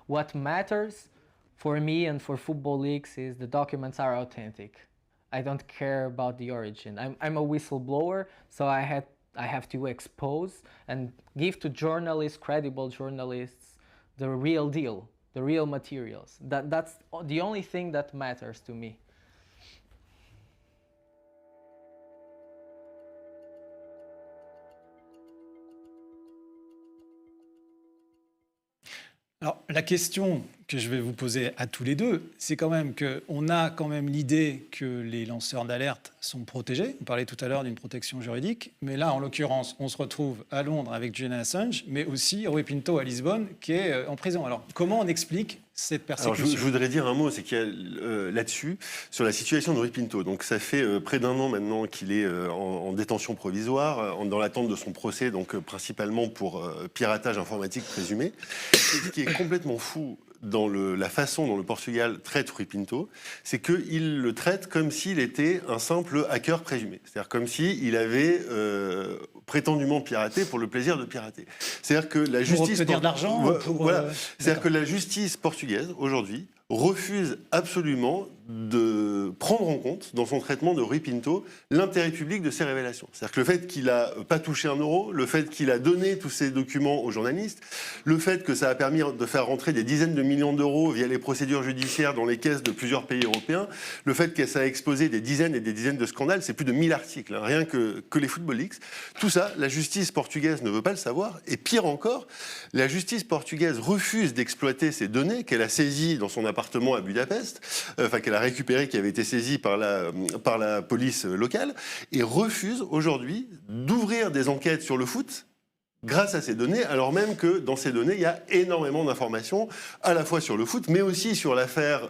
Speaker 14: What matters for me and for Football Leaks is the documents are authentic. I don't care about the origin. I'm a whistleblower, so I have to expose and give to journalists, credible journalists, the real deal, the real materials. That's the only thing that matters to me.
Speaker 1: Alors, la question que je vais vous poser à tous les deux, c'est quand même qu'on a quand même l'idée que les lanceurs d'alerte sont protégés. On parlait tout à l'heure d'une protection juridique, mais là, en l'occurrence, on se retrouve à Londres avec Julian Assange, mais aussi Rui Pinto à Lisbonne, qui est en prison. Alors, comment on explique cette persécution?
Speaker 13: Alors, je voudrais dire un mot, c'est qu'il y a là-dessus, sur la situation de Rui Pinto. Donc, ça fait près d'un an maintenant qu'il est en détention provisoire, dans l'attente de son procès, donc principalement pour piratage informatique présumé. Et ce qui est complètement fou dans la façon dont le Portugal traite Rui Pinto, c'est qu'il le traite comme s'il était un simple hacker présumé. C'est-à-dire comme s'il avait prétendument piraté pour le plaisir de pirater. C'est-à-dire que la justice...
Speaker 1: Pour obtenir de l'argent
Speaker 13: Voilà. C'est-à-dire que la justice portugaise, aujourd'hui, refuse absolument de prendre en compte, dans son traitement de Rui Pinto, l'intérêt public de ces révélations. C'est-à-dire que le fait qu'il n'a pas touché un euro, le fait qu'il a donné tous ces documents aux journalistes, le fait que ça a permis de faire rentrer des dizaines de millions d'euros via les procédures judiciaires dans les caisses de plusieurs pays européens, le fait que ça a exposé des dizaines et des dizaines de scandales, c'est plus de 1000 articles, hein, rien que les Football Leaks. Tout ça, la justice portugaise ne veut pas le savoir, et pire encore, la justice portugaise refuse d'exploiter ces données qu'elle a saisies dans son appartement à Budapest, qu'elle a récupéré, qui avait été saisi par la police locale, et refuse aujourd'hui d'ouvrir des enquêtes sur le foot grâce à ces données, alors même que dans ces données, il y a énormément d'informations, à la fois sur le foot, mais aussi sur l'affaire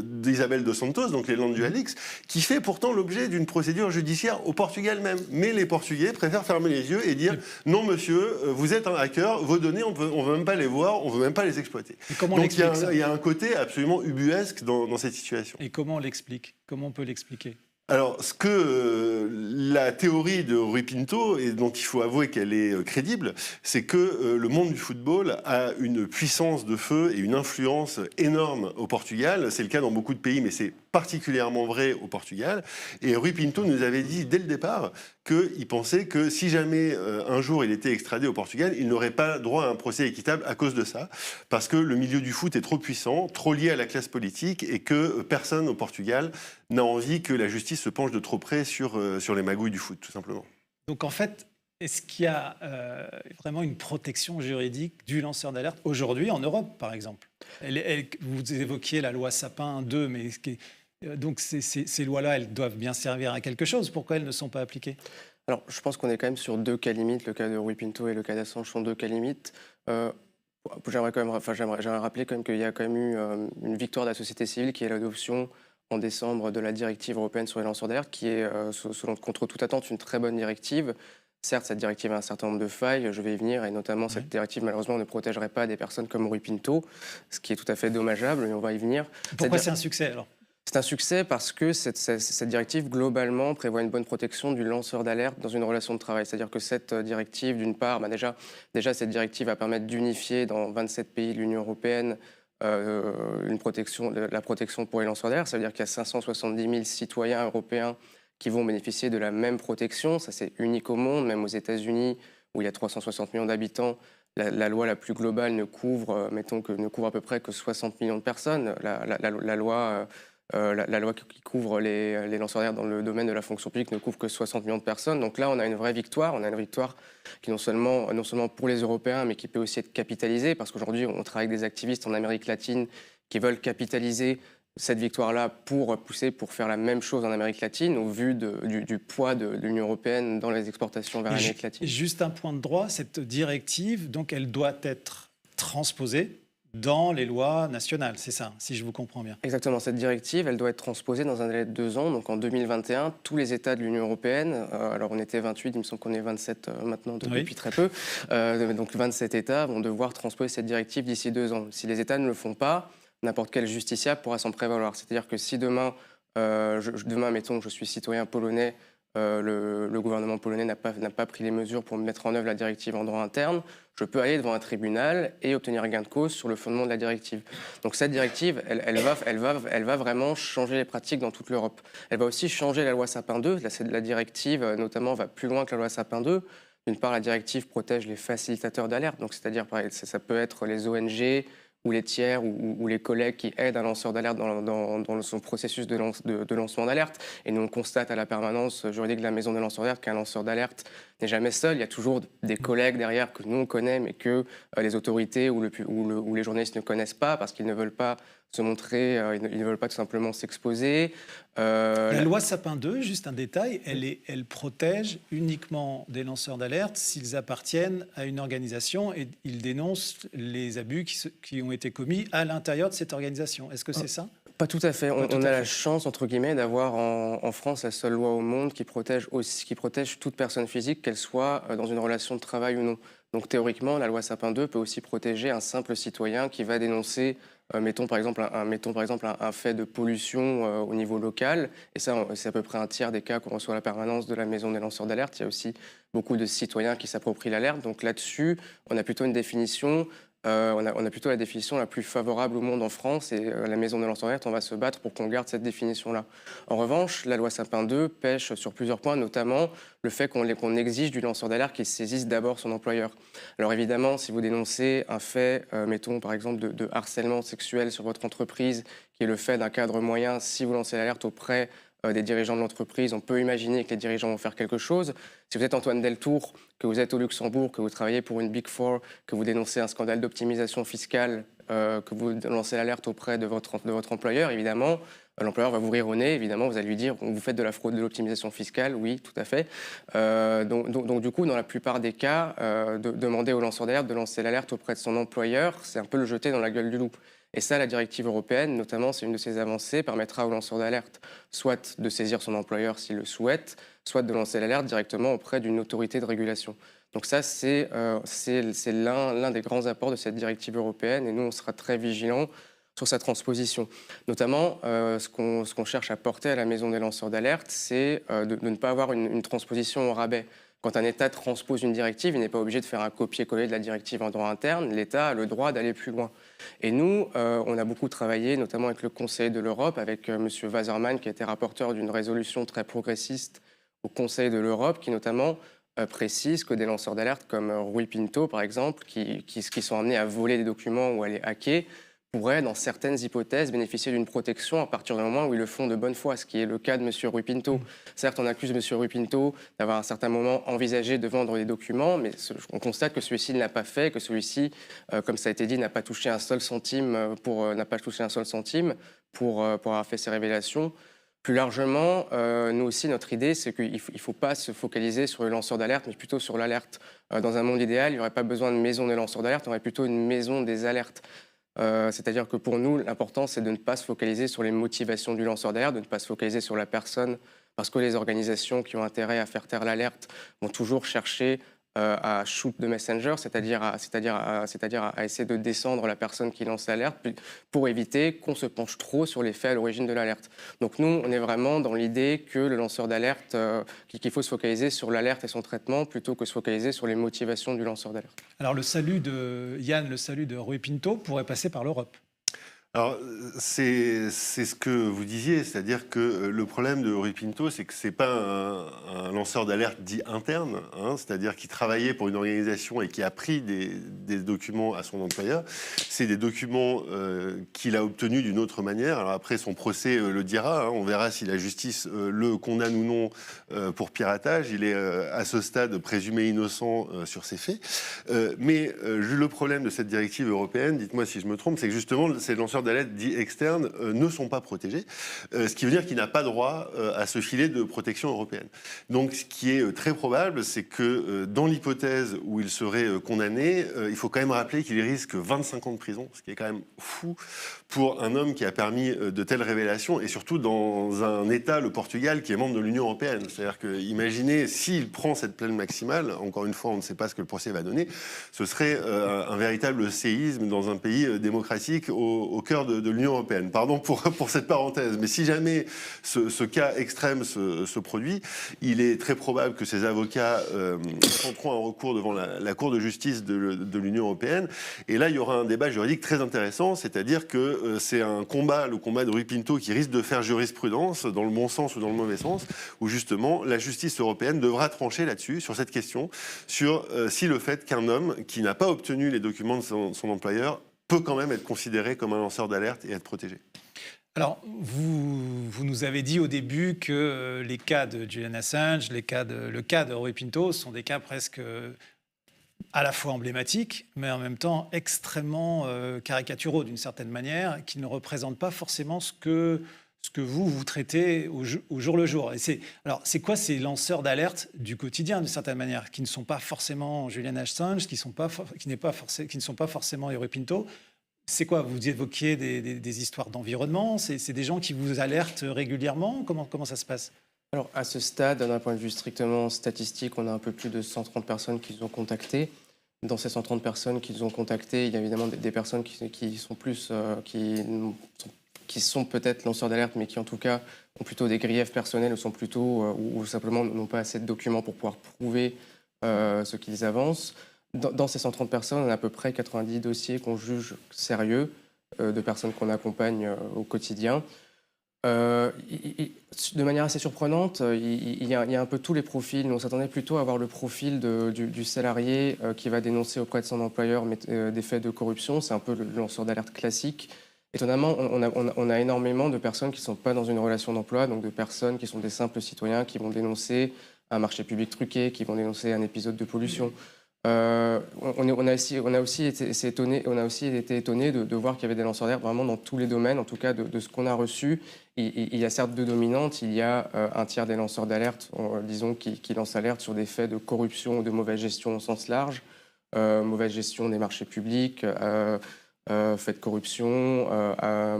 Speaker 13: d'Isabel dos Santos, donc les Landual Leaks, qui fait pourtant l'objet d'une procédure judiciaire au Portugal même. Mais les Portugais préfèrent fermer les yeux et dire « Non, monsieur, vous êtes un hacker, vos données, on ne veut même pas les voir, on ne veut même pas les exploiter. » Donc il y a un côté absolument ubuesque dans cette situation.
Speaker 1: Et comment on l'explique? Comment on peut l'expliquer?
Speaker 13: Alors, ce que la théorie de Rui Pinto, et dont il faut avouer qu'elle est crédible, c'est que le monde du football a une puissance de feu et une influence énorme au Portugal. C'est le cas dans beaucoup de pays, mais c'est particulièrement vrai au Portugal. Et Rui Pinto nous avait dit dès le départ qu'il pensait que si jamais un jour il était extradé au Portugal, il n'aurait pas droit à un procès équitable à cause de ça, parce que le milieu du foot est trop puissant, trop lié à la classe politique, et que personne au Portugal n'a envie que la justice se penche de trop près sur les magouilles du foot, tout simplement.
Speaker 1: Donc en fait, est-ce qu'il y a vraiment une protection juridique du lanceur d'alerte aujourd'hui en Europe, par exemple? Vous évoquiez la loi Sapin 2, mais donc ces lois-là, elles doivent bien servir à quelque chose. Pourquoi elles ne sont pas appliquées?
Speaker 12: Alors, je pense qu'on est quand même sur deux cas limites. Le cas de Rui Pinto et le cas d'Assange sont deux cas limites. J'aimerais rappeler quand même qu'il y a quand même eu une victoire de la société civile qui est l'adoption en décembre de la directive européenne sur les lanceurs d'alerte, qui est, contre toute attente, une très bonne directive. Certes, cette directive a un certain nombre de failles, je vais y venir, et notamment cette directive, malheureusement, ne protégerait pas des personnes comme Rui Pinto, ce qui est tout à fait dommageable, et on va y venir.
Speaker 1: Pourquoi c'est un succès, alors?
Speaker 12: C'est un succès parce que cette directive, globalement, prévoit une bonne protection du lanceur d'alerte dans une relation de travail. C'est-à-dire que cette directive, d'une part, déjà, cette directive va permettre d'unifier dans 27 pays de l'Union européenne la protection pour les lanceurs d'alerte. Ça veut dire qu'il y a 570 000 citoyens européens qui vont bénéficier de la même protection. Ça, c'est unique au monde, même aux États-Unis, où il y a 360 millions d'habitants. La loi la plus globale ne couvre, ne couvre à peu près que 60 millions de personnes. La loi qui couvre les lanceurs d'alerte dans le domaine de la fonction publique ne couvre que 60 millions de personnes. Donc là, on a une vraie victoire. On a une victoire qui non seulement pour les Européens, mais qui peut aussi être capitalisée, parce qu'aujourd'hui, on travaille avec des activistes en Amérique latine qui veulent capitaliser cette victoire-là pour faire la même chose en Amérique latine, au vu du poids de l'Union européenne dans les exportations vers l'Amérique latine.
Speaker 1: Juste un point de droit, cette directive, donc elle doit être transposée dans les lois nationales, c'est ça, si je vous comprends bien.
Speaker 12: Exactement, cette directive, elle doit être transposée dans un délai de 2 ans, donc en 2021, tous les États de l'Union européenne, alors on était 28, il me semble qu'on est 27 maintenant depuis très peu, donc 27 États vont devoir transposer cette directive d'ici 2 ans. Si les États ne le font pas, n'importe quel justiciable pourra s'en prévaloir. C'est-à-dire que si demain, mettons que je suis citoyen polonais, le gouvernement polonais n'a pas pris les mesures pour mettre en œuvre la directive en droit interne, je peux aller devant un tribunal et obtenir gain de cause sur le fondement de la directive. Donc cette directive, elle va vraiment changer les pratiques dans toute l'Europe. Elle va aussi changer la loi Sapin 2. La directive, notamment, va plus loin que la loi Sapin 2. D'une part, la directive protège les facilitateurs d'alerte, donc c'est-à-dire, ça peut être les ONG, ou les tiers ou les collègues qui aident un lanceur d'alerte dans son processus de lancement d'alerte. Et nous, on constate à la permanence juridique de la maison des lanceurs d'alerte qu'un lanceur d'alerte n'est jamais seul. Il y a toujours des collègues derrière que nous, on connaît, mais que les autorités ou les journalistes ne connaissent pas parce qu'ils ne veulent pas se montrer, ils ne veulent pas tout simplement s'exposer.
Speaker 1: La loi Sapin 2, juste un détail, elle protège uniquement des lanceurs d'alerte s'ils appartiennent à une organisation et ils dénoncent les abus qui ont été commis à l'intérieur de cette organisation. Est-ce que c'est ça ?
Speaker 12: Pas tout à fait. On a la chance, entre guillemets, d'avoir en France la seule loi au monde qui protège toute personne physique, qu'elle soit dans une relation de travail ou non. Donc théoriquement, la loi Sapin 2 peut aussi protéger un simple citoyen qui va dénoncer, mettons par exemple un fait de pollution au niveau local. Et ça, c'est à peu près un tiers des cas qu'on reçoit à la permanence de la maison des lanceurs d'alerte. Il y a aussi beaucoup de citoyens qui s'approprient l'alerte. Donc là-dessus, on a plutôt une définition. On a plutôt la définition la plus favorable au monde en France et la maison des lanceurs d'alerte, on va se battre pour qu'on garde cette définition-là. En revanche, la loi Sapin 2 pêche sur plusieurs points, notamment le fait qu'on exige du lanceur d'alerte qu'il saisisse d'abord son employeur. Alors évidemment, si vous dénoncez un fait, mettons par exemple de harcèlement sexuel sur votre entreprise, qui est le fait d'un cadre moyen, si vous lancez l'alerte auprès des dirigeants de l'entreprise, on peut imaginer que les dirigeants vont faire quelque chose. Si vous êtes Antoine Deltour, que vous êtes au Luxembourg, que vous travaillez pour une Big Four, que vous dénoncez un scandale d'optimisation fiscale, que vous lancez l'alerte auprès de votre employeur, évidemment, l'employeur va vous rire au nez, évidemment, vous allez lui dire « vous faites de la fraude de l'optimisation fiscale ». Oui, tout à fait. Donc du coup, dans la plupart des cas, demander au lanceur d'alerte de lancer l'alerte auprès de son employeur, c'est un peu le jeter dans la gueule du loup. Et ça, la directive européenne, notamment, c'est une de ces avancées, permettra au lanceur d'alerte soit de saisir son employeur s'il le souhaite, soit de lancer l'alerte directement auprès d'une autorité de régulation. Donc ça, c'est l'un des grands apports de cette directive européenne et nous, on sera très vigilants sur sa transposition. Notamment, ce qu'on cherche à porter à la maison des lanceurs d'alerte, c'est de ne pas avoir une transposition au rabais. Quand un État transpose une directive, il n'est pas obligé de faire un copier-coller de la directive en droit interne. L'État a le droit d'aller plus loin. Et nous, on a beaucoup travaillé, notamment avec le Conseil de l'Europe, avec M. Wasserman, qui était rapporteur d'une résolution très progressiste au Conseil de l'Europe, qui notamment précise que des lanceurs d'alerte comme Rui Pinto, par exemple, qui sont amenés à voler des documents ou à les hacker, pourraient, dans certaines hypothèses, bénéficier d'une protection à partir du moment où ils le font de bonne foi, ce qui est le cas de M. Rui Pinto. Certes, on accuse M. Rui Pinto d'avoir à un certain moment envisagé de vendre des documents, mais on constate que celui-ci ne l'a pas fait, que celui-ci, comme ça a été dit, n'a pas touché un seul centime pour avoir fait ces révélations. Plus largement, nous aussi, notre idée, c'est qu'il ne faut pas se focaliser sur le lanceur d'alerte, mais plutôt sur l'alerte. Dans un monde idéal, il n'y aurait pas besoin de maison des lanceurs d'alerte, il y aurait plutôt une maison des alertes. C'est-à-dire que pour nous, l'important, c'est de ne pas se focaliser sur les motivations du lanceur d'alerte, de ne pas se focaliser sur la personne, parce que les organisations qui ont intérêt à faire taire l'alerte vont toujours chercher à shoot the messenger, c'est-à-dire à essayer de descendre la personne qui lance l'alerte pour éviter qu'on se penche trop sur les faits à l'origine de l'alerte. Donc nous, on est vraiment dans l'idée que le lanceur d'alerte, qu'il faut se focaliser sur l'alerte et son traitement plutôt que se focaliser sur les motivations du lanceur d'alerte.
Speaker 1: Alors le salut de Yann, le salut de Rui Pinto pourrait passer par l'Europe.
Speaker 13: Alors, c'est ce que vous disiez, c'est-à-dire que le problème de Rui Pinto, c'est que c'est pas un lanceur d'alerte dit interne, hein, c'est-à-dire qui travaillait pour une organisation et qui a pris des documents à son employeur. C'est des documents qu'il a obtenus d'une autre manière. Alors après, son procès le dira, hein, on verra si la justice le condamne ou non pour piratage. Il est à ce stade présumé innocent sur ces faits. Mais le problème de cette directive européenne, dites-moi si je me trompe, c'est que justement, ces lanceurs d'alerte dits externes ne sont pas protégés, ce qui veut dire qu'il n'a pas droit à ce filet de protection européenne. Donc ce qui est très probable, c'est que dans l'hypothèse où il serait condamné, il faut quand même rappeler qu'il risque 25 ans de prison, ce qui est quand même fou pour un homme qui a permis de telles révélations, et surtout dans un État, le Portugal, qui est membre de l'Union européenne. C'est-à-dire que, imaginez, s'il prend cette peine maximale, encore une fois, on ne sait pas ce que le procès va donner, ce serait un véritable séisme dans un pays démocratique au cœur de l'Union européenne. Pardon pour cette parenthèse, mais si jamais ce cas extrême se produit, il est très probable que ces avocats tenteront un recours devant la Cour de justice de l'Union européenne, et là, il y aura un débat juridique très intéressant, c'est-à-dire que c'est un combat, le combat de Rui Pinto, qui risque de faire jurisprudence, dans le bon sens ou dans le mauvais sens, où justement, la justice européenne devra trancher là-dessus, sur cette question, sur si le fait qu'un homme qui n'a pas obtenu les documents de son employeur peut quand même être considéré comme un lanceur d'alerte et être protégé.
Speaker 1: Alors, vous nous avez dit au début que les cas de Julian Assange, le cas de Rui Pinto sont des cas presque à la fois emblématiques, mais en même temps extrêmement caricaturaux d'une certaine manière, qui ne représentent pas forcément ce que vous traitez au jour le jour. Alors, c'est quoi ces lanceurs d'alerte du quotidien, d'une certaine manière, qui ne sont pas forcément Julian Assange, qui ne sont pas forcément Rui Pinto? C'est quoi? Vous évoquiez des histoires d'environnement? C'est des gens qui vous alertent régulièrement? Comment ça se passe?
Speaker 12: Alors, à ce stade, d'un point de vue strictement statistique, on a un peu plus de 130 personnes qui nous ont contactés. Dans ces 130 personnes qui nous ont contactés, il y a évidemment des personnes qui sont plus... qui sont peut-être lanceurs d'alerte, mais qui en tout cas ont plutôt des griefs personnels ou sont plutôt ou simplement n'ont pas assez de documents pour pouvoir prouver ce qu'ils avancent. Dans ces 130 personnes, on a à peu près 90 dossiers qu'on juge sérieux, de personnes qu'on accompagne au quotidien. De manière assez surprenante, il y a un peu tous les profils. Nous, on s'attendait plutôt à avoir le profil du salarié qui va dénoncer auprès de son employeur des faits de corruption. C'est un peu le lanceur d'alerte classique. Étonnamment, on a énormément de personnes qui ne sont pas dans une relation d'emploi, donc de personnes qui sont des simples citoyens qui vont dénoncer un marché public truqué, qui vont dénoncer un épisode de pollution. On a aussi été étonné de voir qu'il y avait des lanceurs d'alerte vraiment dans tous les domaines, en tout cas de ce qu'on a reçu. Il y a certes deux dominantes, il y a un tiers des lanceurs d'alerte, disons, qui lancent alerte sur des faits de corruption ou de mauvaise gestion au sens large, mauvaise gestion des marchés publics, faits de corruption,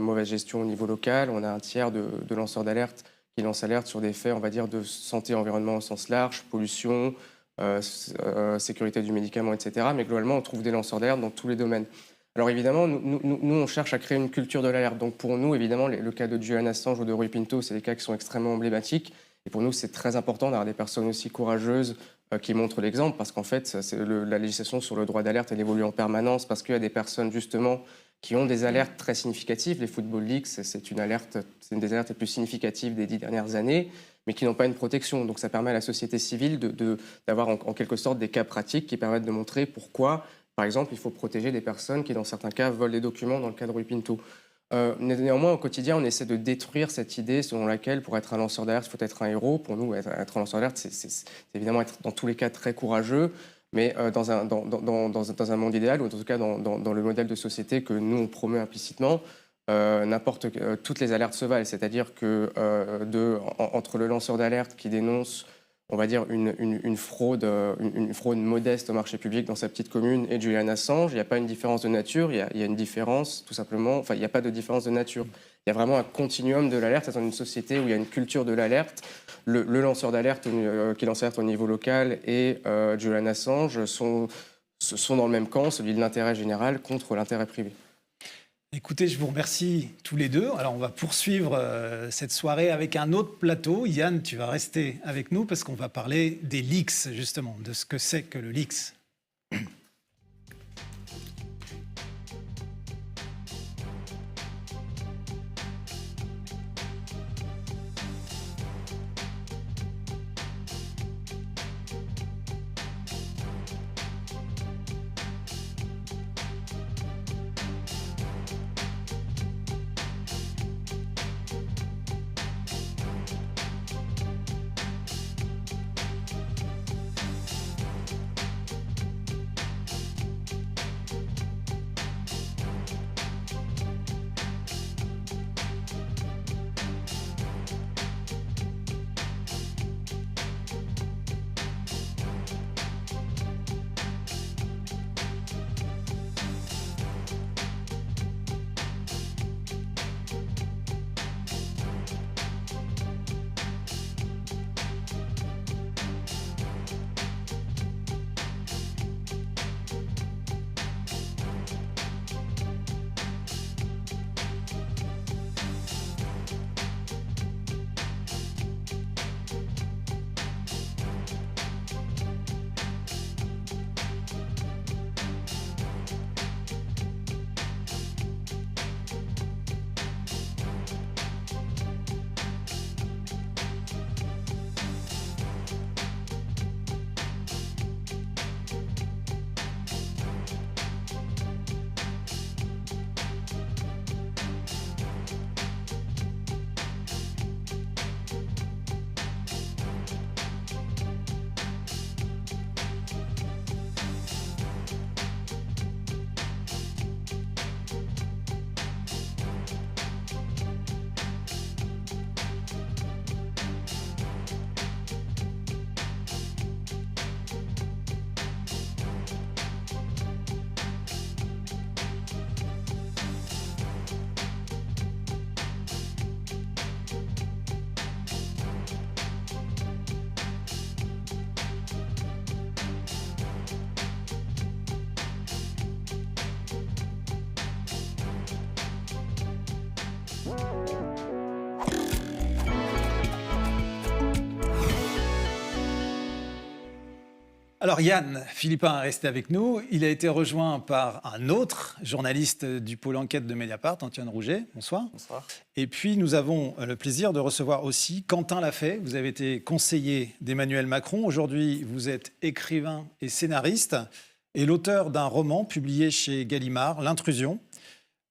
Speaker 12: mauvaise gestion au niveau local. On a un tiers de lanceurs d'alerte qui lancent alerte sur des faits, on va dire, de santé et environnement au sens large, pollution, sécurité du médicament, etc. Mais globalement, on trouve des lanceurs d'alerte dans tous les domaines. Alors évidemment, nous, on cherche à créer une culture de l'alerte. Donc pour nous, évidemment, le cas de Julian Assange ou de Rui Pinto, c'est des cas qui sont extrêmement emblématiques. Et pour nous, c'est très important d'avoir des personnes aussi courageuses qui montrent l'exemple, parce qu'en fait, la législation sur le droit d'alerte, elle évolue en permanence, parce qu'il y a des personnes, justement, qui ont des alertes très significatives. Les Football Leaks, c'est une des alertes les plus significatives des 10 dernières années, mais qui n'ont pas une protection. Donc ça permet à la société civile d'avoir en quelque sorte des cas pratiques qui permettent de montrer pourquoi, par exemple, il faut protéger des personnes qui, dans certains cas, volent des documents dans le cas de Rui Pinto. Néanmoins, au quotidien, on essaie de détruire cette idée selon laquelle, pour être un lanceur d'alerte, il faut être un héros. Pour nous, être un lanceur d'alerte, c'est évidemment être dans tous les cas très courageux, mais dans un monde idéal, ou en tout cas dans le modèle de société que nous, on promeut implicitement, toutes les alertes se valent. C'est-à-dire que entre le lanceur d'alerte qui dénonce, on va dire, une fraude modeste au marché public dans sa petite commune et Julian Assange, il n'y a pas une différence de nature, il y a une différence, tout simplement, enfin, il n'y a pas de différence de nature. Il y a vraiment un continuum de l'alerte. C'est dans une société où il y a une culture de l'alerte. Le lanceur d'alerte qui lance l'alerte au niveau local et Julian Assange sont dans le même camp, celui de l'intérêt général contre l'intérêt privé.
Speaker 1: Écoutez, je vous remercie tous les deux. Alors, on va poursuivre cette soirée avec un autre plateau. Yann, tu vas rester avec nous parce qu'on va parler des leaks, justement, de ce que c'est que le leaks. Alors Yann Philippin est resté avec nous. Il a été rejoint par un autre journaliste du pôle enquête de Mediapart, Antoine Rouget. Bonsoir.
Speaker 15: Bonsoir.
Speaker 1: Et puis nous avons le plaisir de recevoir aussi Quentin Lafay. Vous avez été conseiller d'Emmanuel Macron. Aujourd'hui, vous êtes écrivain et scénariste et l'auteur d'un roman publié chez Gallimard, L'Intrusion.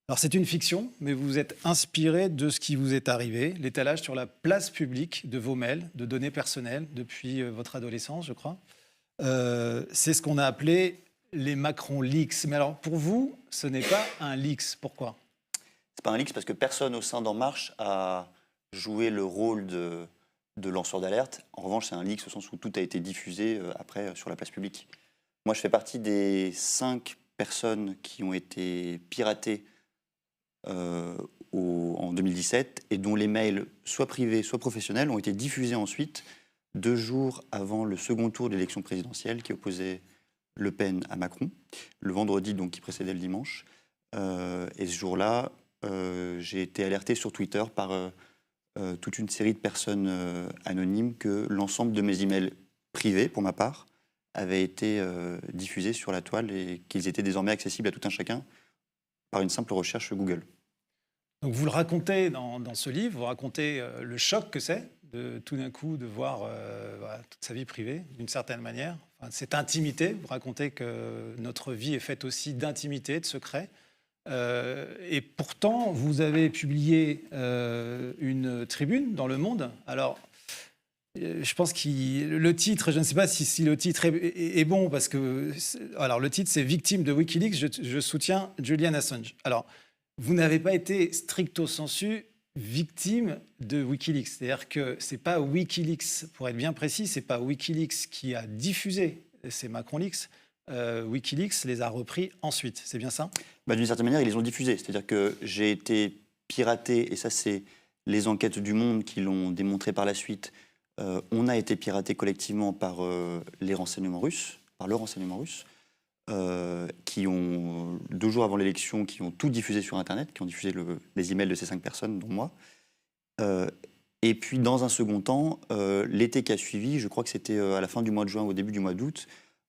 Speaker 1: Alors c'est une fiction, mais vous êtes inspiré de ce qui vous est arrivé, l'étalage sur la place publique de vos mails, de données personnelles depuis votre adolescence, je crois. C'est ce qu'on a appelé les Macron Leaks. Mais alors, pour vous, ce n'est pas un leaks. Pourquoi ?
Speaker 15: C'est pas un leaks parce que personne au sein d'En Marche a joué le rôle de lanceur d'alerte. En revanche, c'est un leaks au sens où tout a été diffusé après sur la place publique. Moi, je fais partie des 5 personnes qui ont été piratées en 2017 et dont les mails, soit privés, soit professionnels, ont été diffusés ensuite 2 jours avant le second tour de l'élection présidentielle qui opposait Le Pen à Macron, le vendredi donc qui précédait le dimanche. Et ce jour-là, j'ai été alerté sur Twitter par toute une série de personnes anonymes que l'ensemble de mes emails privés, pour ma part, avaient été diffusés sur la toile et qu'ils étaient désormais accessibles à tout un chacun par une simple recherche Google.
Speaker 1: Donc vous le racontez dans ce livre, vous racontez le choc que c'est de tout d'un coup de voir toute sa vie privée, d'une certaine manière. Enfin, cette intimité, vous racontez que notre vie est faite aussi d'intimité, de secrets. Et pourtant, vous avez publié une tribune dans Le Monde. Alors, je pense que le titre, je ne sais pas si le titre est bon, parce que... Alors, le titre, c'est « Victime de Wikileaks, je soutiens Julian Assange ». Alors, vous n'avez pas été stricto sensu victime de Wikileaks. C'est-à-dire que ce n'est pas Wikileaks, pour être bien précis, ce n'est pas Wikileaks qui a diffusé ces Macron Leaks. Wikileaks les a repris ensuite. C'est bien ça ?
Speaker 15: D'une certaine manière, ils les ont diffusés. C'est-à-dire que j'ai été piraté, et ça, c'est les enquêtes du Monde qui l'ont démontré par la suite. On a été piraté collectivement par les renseignements russes, par le renseignement russe, qui ont, 2 jours avant l'élection, qui ont tout diffusé sur Internet, qui ont diffusé les emails de ces 5 personnes, dont moi. Et puis, dans un second temps, l'été qui a suivi, je crois que c'était à la fin du mois de juin, au début du mois d'août,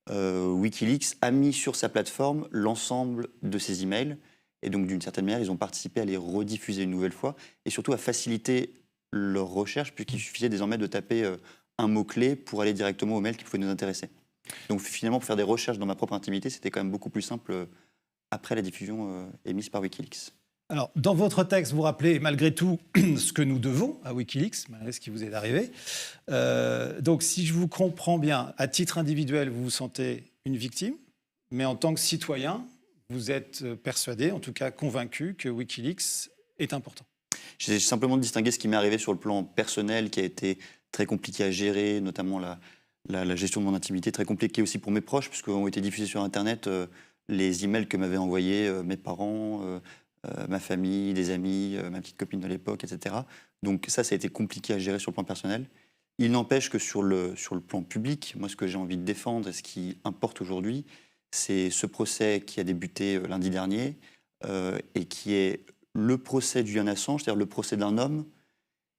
Speaker 15: Wikileaks a mis sur sa plateforme l'ensemble de ces emails. Et donc, d'une certaine manière, ils ont participé à les rediffuser une nouvelle fois et surtout à faciliter leur recherche, puisqu'il suffisait désormais de taper un mot-clé pour aller directement aux mails qui pouvaient nous intéresser. Donc, finalement, pour faire des recherches dans ma propre intimité, c'était quand même beaucoup plus simple après la diffusion émise par Wikileaks.
Speaker 1: Alors, dans votre texte, vous rappelez malgré tout ce que nous devons à Wikileaks, malgré ce qui vous est arrivé. Donc, si je vous comprends bien, à titre individuel, vous vous sentez une victime, mais en tant que citoyen, vous êtes persuadé, en tout cas convaincu, que Wikileaks est important.
Speaker 15: J'ai simplement distingué ce qui m'est arrivé sur le plan personnel, qui a été très compliqué à gérer, notamment la gestion de mon intimité, très compliquée aussi pour mes proches, puisqu'ont été diffusés sur Internet les emails que m'avaient envoyés mes parents, ma famille, des amis, ma petite copine de l'époque, etc. Donc ça a été compliqué à gérer sur le plan personnel. Il n'empêche que sur le plan public, moi ce que j'ai envie de défendre et ce qui importe aujourd'hui, c'est ce procès qui a débuté lundi dernier et qui est le procès de Julian Assange, c'est-à-dire le procès d'un homme.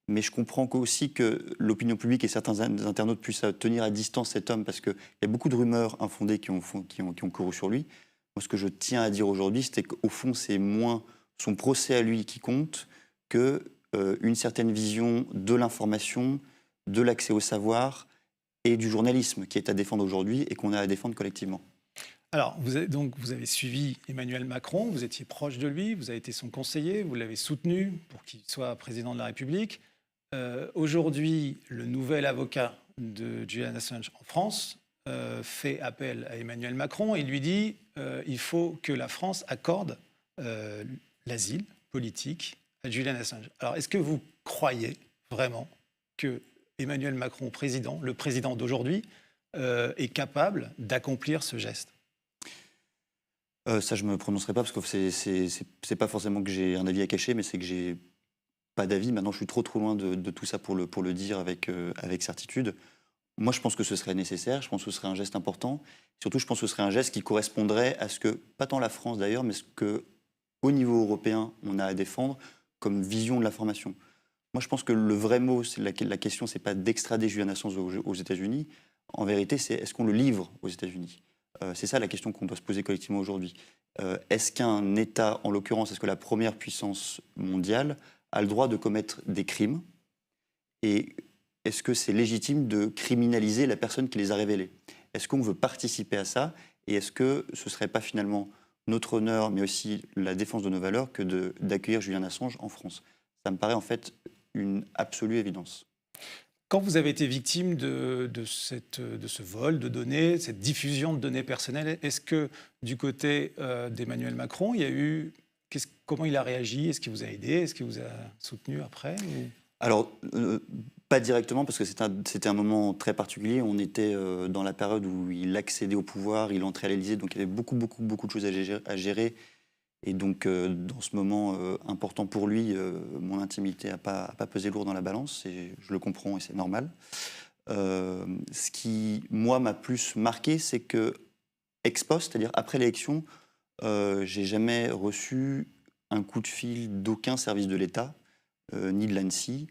Speaker 15: Mais je comprends aussi que l'opinion publique et certains internautes puissent tenir à distance cet homme parce qu'il y a beaucoup de rumeurs infondées qui ont couru sur lui. Moi, ce que je tiens à dire aujourd'hui, c'est qu'au fond, c'est moins son procès à lui qui compte qu'une certaine vision de l'information, de l'accès au savoir et du journalisme qui est à défendre aujourd'hui et qu'on a à défendre collectivement.
Speaker 1: Alors, vous avez suivi Emmanuel Macron, vous étiez proche de lui, vous avez été son conseiller, vous l'avez soutenu pour qu'il soit président de la République. Aujourd'hui, le nouvel avocat de Julian Assange en France fait appel à Emmanuel Macron et lui dit il faut que la France accorde l'asile politique à Julian Assange. Alors, est-ce que vous croyez vraiment que Emmanuel Macron, le président d'aujourd'hui, est capable d'accomplir ce geste ?
Speaker 15: Ça, je ne me prononcerai pas parce que c'est pas forcément que j'ai un avis à cacher, mais c'est que j'ai pas d'avis. Maintenant, je suis trop loin de tout ça pour le dire avec certitude. Moi, je pense que ce serait nécessaire, je pense que ce serait un geste important. Surtout, je pense que ce serait un geste qui correspondrait à ce que, pas tant la France d'ailleurs, mais ce qu'au niveau européen, on a à défendre comme vision de l'information. Moi, je pense que le vrai mot, la question, c'est pas d'extrader Julian Assange aux États-Unis. en vérité, c'est est-ce qu'on le livre aux États-Unis? C'est ça la question qu'on doit se poser collectivement aujourd'hui. Est-ce qu'un État, en l'occurrence, est-ce que la première puissance mondiale a le droit de commettre des crimes? Et est-ce que c'est légitime de criminaliser la personne qui les a révélés? Est-ce qu'on veut participer à ça? Et est-ce que ce ne serait pas finalement notre honneur, mais aussi la défense de nos valeurs, que d'accueillir Julian Assange en France? Ça me paraît en fait une absolue évidence.
Speaker 1: Quand vous avez été victime de ce vol de données, cette diffusion de données personnelles, est-ce que du côté d'Emmanuel Macron, il y a eu... Comment il a réagi? Est-ce qu'il vous a aidé? Est-ce qu'il vous a soutenu après ou...
Speaker 15: Alors, pas directement, parce que c'était un moment très particulier. On était dans la période où il accédait au pouvoir, il entrait à l'Élysée, donc il y avait beaucoup de choses à gérer. Et donc, dans ce moment important pour lui, mon intimité n'a pas pesé lourd dans la balance, et je le comprends et c'est normal. Ce qui, moi, m'a plus marqué, c'est que, ex post, c'est-à-dire après l'élection, j'ai jamais reçu un coup de fil d'aucun service de l'État, ni de l'ANSSI.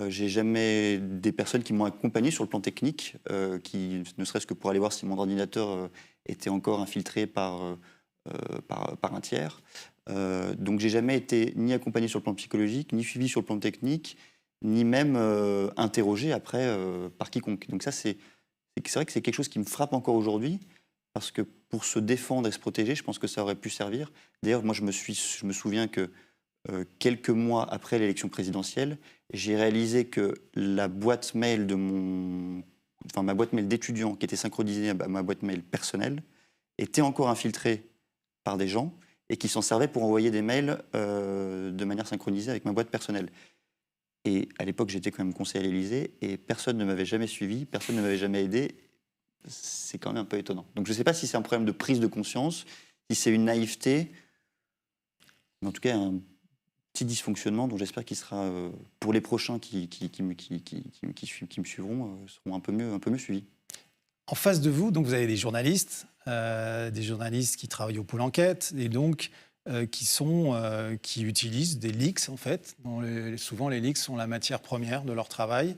Speaker 15: J'ai jamais des personnes qui m'ont accompagné sur le plan technique, qui, ne serait-ce que pour aller voir si mon ordinateur était encore infiltré par un tiers. Donc j'ai jamais été ni accompagné sur le plan psychologique, ni suivi sur le plan technique, ni même interrogé après par quiconque. Donc ça, c'est vrai que c'est quelque chose qui me frappe encore aujourd'hui, parce que pour se défendre et se protéger, je pense que ça aurait pu servir. D'ailleurs, moi, je me souviens que quelques mois après l'élection présidentielle, j'ai réalisé que la boîte mail ma boîte mail d'étudiant, qui était synchronisée à ma boîte mail personnelle, était encore infiltrée par des gens et qui s'en servaient pour envoyer des mails de manière synchronisée avec ma boîte personnelle. Et à l'époque, j'étais quand même conseiller à l'Élysée et personne ne m'avait jamais suivi, personne ne m'avait jamais aidé. C'est quand même un peu étonnant. Donc je ne sais pas si c'est un problème de prise de conscience, si c'est une naïveté, mais en tout cas un petit dysfonctionnement dont j'espère qu'il sera, pour les prochains qui me suivront, seront un peu mieux suivis.
Speaker 1: En face de vous, donc vous avez des journalistes qui travaillent au pôle enquête et donc qui utilisent des leaks en fait. Souvent les leaks sont la matière première de leur travail.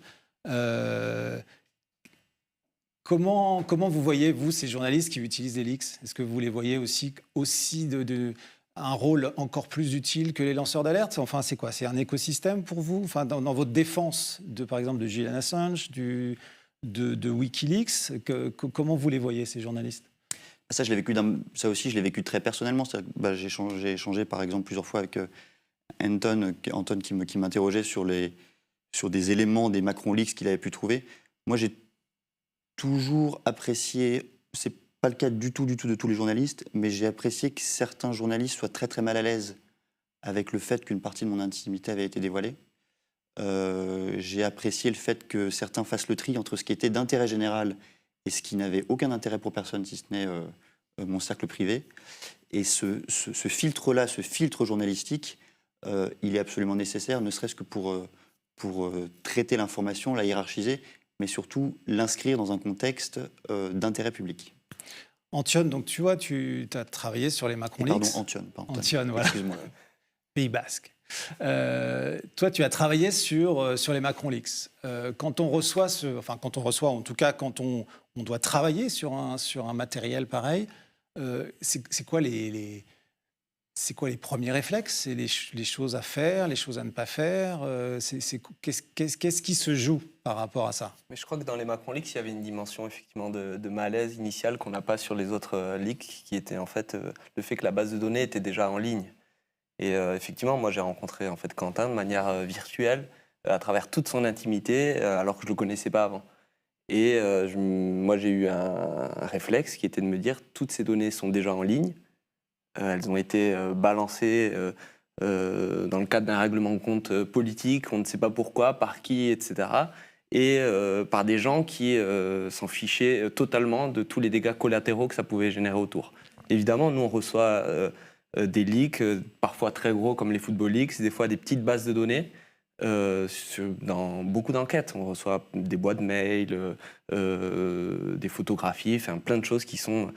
Speaker 1: Comment vous voyez, vous, ces journalistes qui utilisent des leaks? Est-ce que vous les voyez aussi un rôle encore plus utile que les lanceurs d'alerte? Enfin, c'est quoi? C'est un écosystème pour vous? Enfin, dans votre défense, par exemple, de Julian Assange, de Wikileaks, comment vous les voyez, ces journalistes?
Speaker 15: Ça, aussi, je l'ai vécu très personnellement. J'ai échangé, par exemple, plusieurs fois avec Anton qui m'interrogeait sur des éléments des Macron Leaks qu'il avait pu trouver. Moi, j'ai toujours apprécié, c'est pas le cas du tout de tous les journalistes, mais j'ai apprécié que certains journalistes soient très très mal à l'aise avec le fait qu'une partie de mon intimité avait été dévoilée. J'ai apprécié le fait que certains fassent le tri entre ce qui était d'intérêt général et ce qui n'avait aucun intérêt pour personne, si ce n'est mon cercle privé. Et ce filtre-là, ce filtre journalistique, il est absolument nécessaire, ne serait-ce que pour traiter l'information, la hiérarchiser, mais surtout l'inscrire dans un contexte d'intérêt public.
Speaker 1: Antion, donc tu vois, tu as travaillé sur les Macron Leaks.
Speaker 15: Pardon, Antion, pas Anton.
Speaker 1: Antion, voilà.
Speaker 15: Excuse-moi.
Speaker 1: Pays basque. Toi, tu as travaillé sur les Macron Leaks. Quand on reçoit, en tout cas, quand on doit travailler sur un matériel pareil, c'est quoi les premiers réflexes? C'est les choses à faire, les choses à ne pas faire? Qu'est-ce qui se joue par rapport à ça?
Speaker 16: Mais je crois que dans les Macron Leaks, il y avait une dimension effectivement de malaise initial qu'on n'a pas sur les autres leaks, qui était en fait le fait que la base de données était déjà en ligne. Et effectivement, moi j'ai rencontré en fait Quentin de manière virtuelle, à travers toute son intimité, alors que je ne le connaissais pas avant. Et moi j'ai eu un réflexe qui était de me dire, toutes ces données sont déjà en ligne, elles ont été balancées dans le cadre d'un règlement de compte politique, on ne sait pas pourquoi, par qui, etc. Et par des gens qui s'en fichaient totalement de tous les dégâts collatéraux que ça pouvait générer autour. Évidemment, nous on reçoit des leaks, parfois très gros comme les Football Leaks, des fois des petites bases de données. Dans beaucoup d'enquêtes, on reçoit des boîtes mail, des photographies, enfin plein de choses qui sont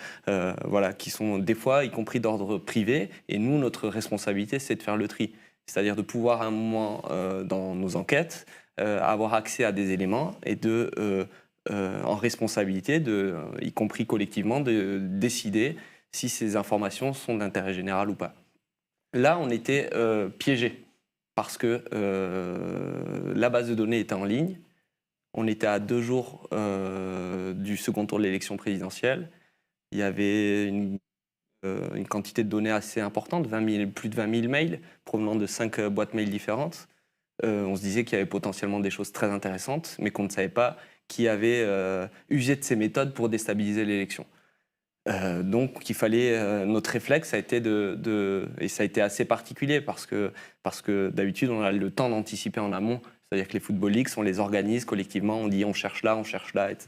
Speaker 16: des fois, y compris d'ordre privé. Et nous, notre responsabilité, c'est de faire le tri. C'est-à-dire de pouvoir, à un moment dans nos enquêtes, avoir accès à des éléments et de en responsabilité, y compris collectivement, de décider si ces informations sont d'intérêt général ou pas. Là, on était piégés parce que la base de données était en ligne. On était à 2 jours du second tour de l'élection présidentielle. Il y avait une quantité de données assez importante, plus de 20 000 mails provenant de 5 boîtes mail différentes. On se disait qu'il y avait potentiellement des choses très intéressantes, mais qu'on ne savait pas qui avait usé de ces méthodes pour déstabiliser l'élection. Donc, il fallait, notre réflexe a été et ça a été assez particulier parce que d'habitude, on a le temps d'anticiper en amont. C'est-à-dire que les Football Leagues, on les organise collectivement, on dit on cherche là, etc.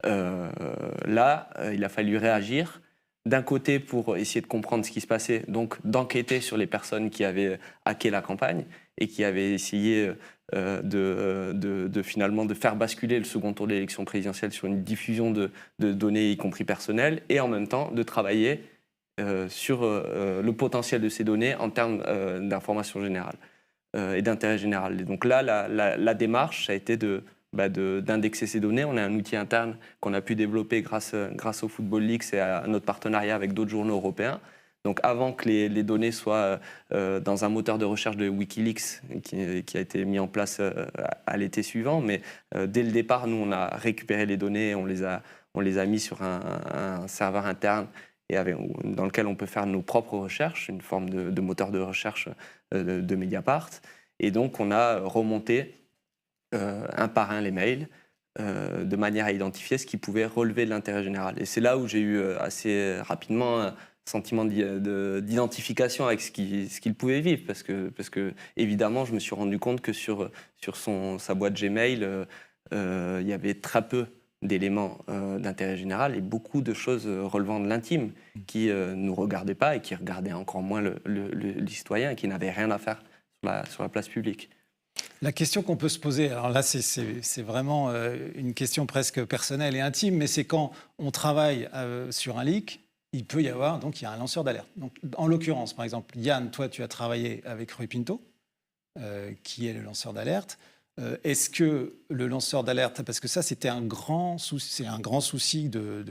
Speaker 16: Là, il a fallu réagir. D'un côté, pour essayer de comprendre ce qui se passait, donc d'enquêter sur les personnes qui avaient hacké la campagne et qui avaient essayé finalement de faire basculer le second tour de l'élection présidentielle sur une diffusion de données, y compris personnelles, et en même temps de travailler sur le potentiel de ces données en termes d'information générale et d'intérêt général. Et donc là, la démarche, ça a été d'indexer ces données. On a un outil interne qu'on a pu développer grâce au Football League et à notre partenariat avec d'autres journaux européens. Donc avant que les données soient dans un moteur de recherche de Wikileaks qui a été mis en place à l'été suivant, mais dès le départ, nous, on a récupéré les données, on les a mis sur un serveur interne dans lequel on peut faire nos propres recherches, une forme de moteur de recherche de Mediapart. Et donc, on a remonté un par un les mails de manière à identifier ce qui pouvait relever de l'intérêt général. Et c'est là où j'ai eu assez rapidement un sentiment d'identification avec ce qu'il pouvait vivre, parce que évidemment, je me suis rendu compte que sur sa boîte Gmail, il y avait très peu d'éléments d'intérêt général et beaucoup de choses relevant de l'intime qui ne nous regardaient pas et qui regardaient encore moins le citoyen et qui n'avaient rien à faire sur la place publique.
Speaker 1: La question qu'on peut se poser, alors là c'est vraiment une question presque personnelle et intime, mais c'est quand on travaille sur un leak, il peut y avoir, donc il y a un lanceur d'alerte. Donc, en l'occurrence, par exemple, Yann, toi tu as travaillé avec Rui Pinto, qui est le lanceur d'alerte. Est-ce que le lanceur d'alerte, parce que ça c'était un grand souci de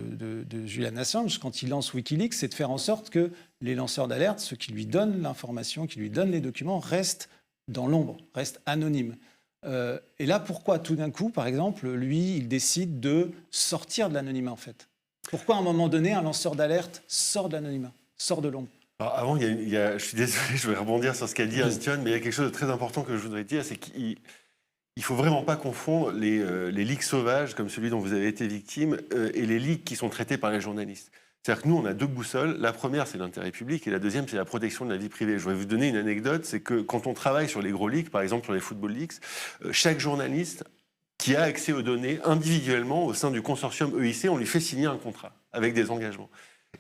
Speaker 1: Julian Assange quand il lance Wikileaks, c'est de faire en sorte que les lanceurs d'alerte, ceux qui lui donnent l'information, qui lui donnent les documents, restent dans l'ombre, restent anonymes. Et là, pourquoi tout d'un coup, par exemple, lui, il décide de sortir de l'anonymat en fait? Pourquoi à un moment donné, un lanceur d'alerte sort de l'anonymat, sort de l'ombre?
Speaker 13: Alors avant, je suis désolé, je vais rebondir sur ce qu'a dit Astion, mais il y a quelque chose de très important que je voudrais dire, c'est qu'il ne faut vraiment pas confondre les leaks sauvages, comme celui dont vous avez été victime, et les leaks qui sont traités par les journalistes. C'est-à-dire que nous, on a 2 boussoles. La première, c'est l'intérêt public, et la deuxième, c'est la protection de la vie privée. Je voudrais vous donner une anecdote, c'est que quand on travaille sur les gros leaks, par exemple sur les Football Leaks, chaque journaliste qui a accès aux données individuellement au sein du consortium EIC, on lui fait signer un contrat avec des engagements.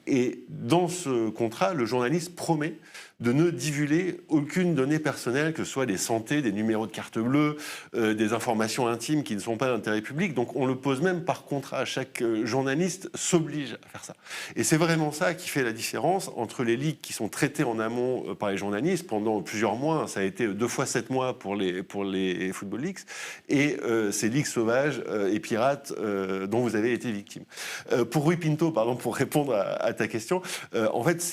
Speaker 13: Et dans ce contrat, le journaliste promet de ne divulguer aucune donnée personnelle, que ce soit des santé, des numéros de carte bleue, des informations intimes qui ne sont pas d'intérêt public. Donc on le pose même par contrat. Chaque journaliste s'oblige à faire ça. Et c'est vraiment ça qui fait la différence entre les leaks qui sont traités en amont par les journalistes pendant plusieurs mois. Ça a été 2 fois 7 mois pour les Football Leaks. Et ces leaks sauvages et pirates dont vous avez été victime. Pour Rui Pinto, pardon, pour répondre à ta question, en fait,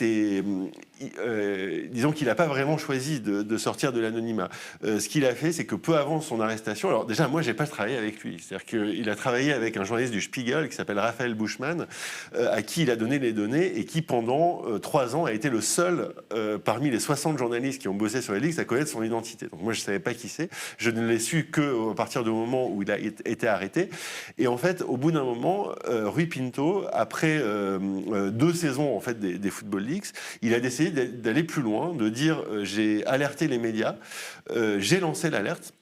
Speaker 13: disons qu'il n'a pas vraiment choisi de sortir de l'anonymat. Ce qu'il a fait, c'est que peu avant son arrestation, alors déjà, moi, je n'ai pas travaillé avec lui. C'est-à-dire qu'il a travaillé avec un journaliste du Spiegel qui s'appelle Raphaël Bushman, à qui il a donné les données et qui, pendant 3 ans, a été le seul parmi les 60 journalistes qui ont bossé sur les leaks à connaître son identité. Donc moi, je ne savais pas qui c'est. Je ne l'ai su qu'à partir du moment où il a été arrêté. Et en fait, au bout d'un moment, Rui Pinto, après 2 saisons en fait, des Football Leaks, il a décidé d'aller plus loin, de dire j'ai alerté les médias, j'ai lancé l'alerte,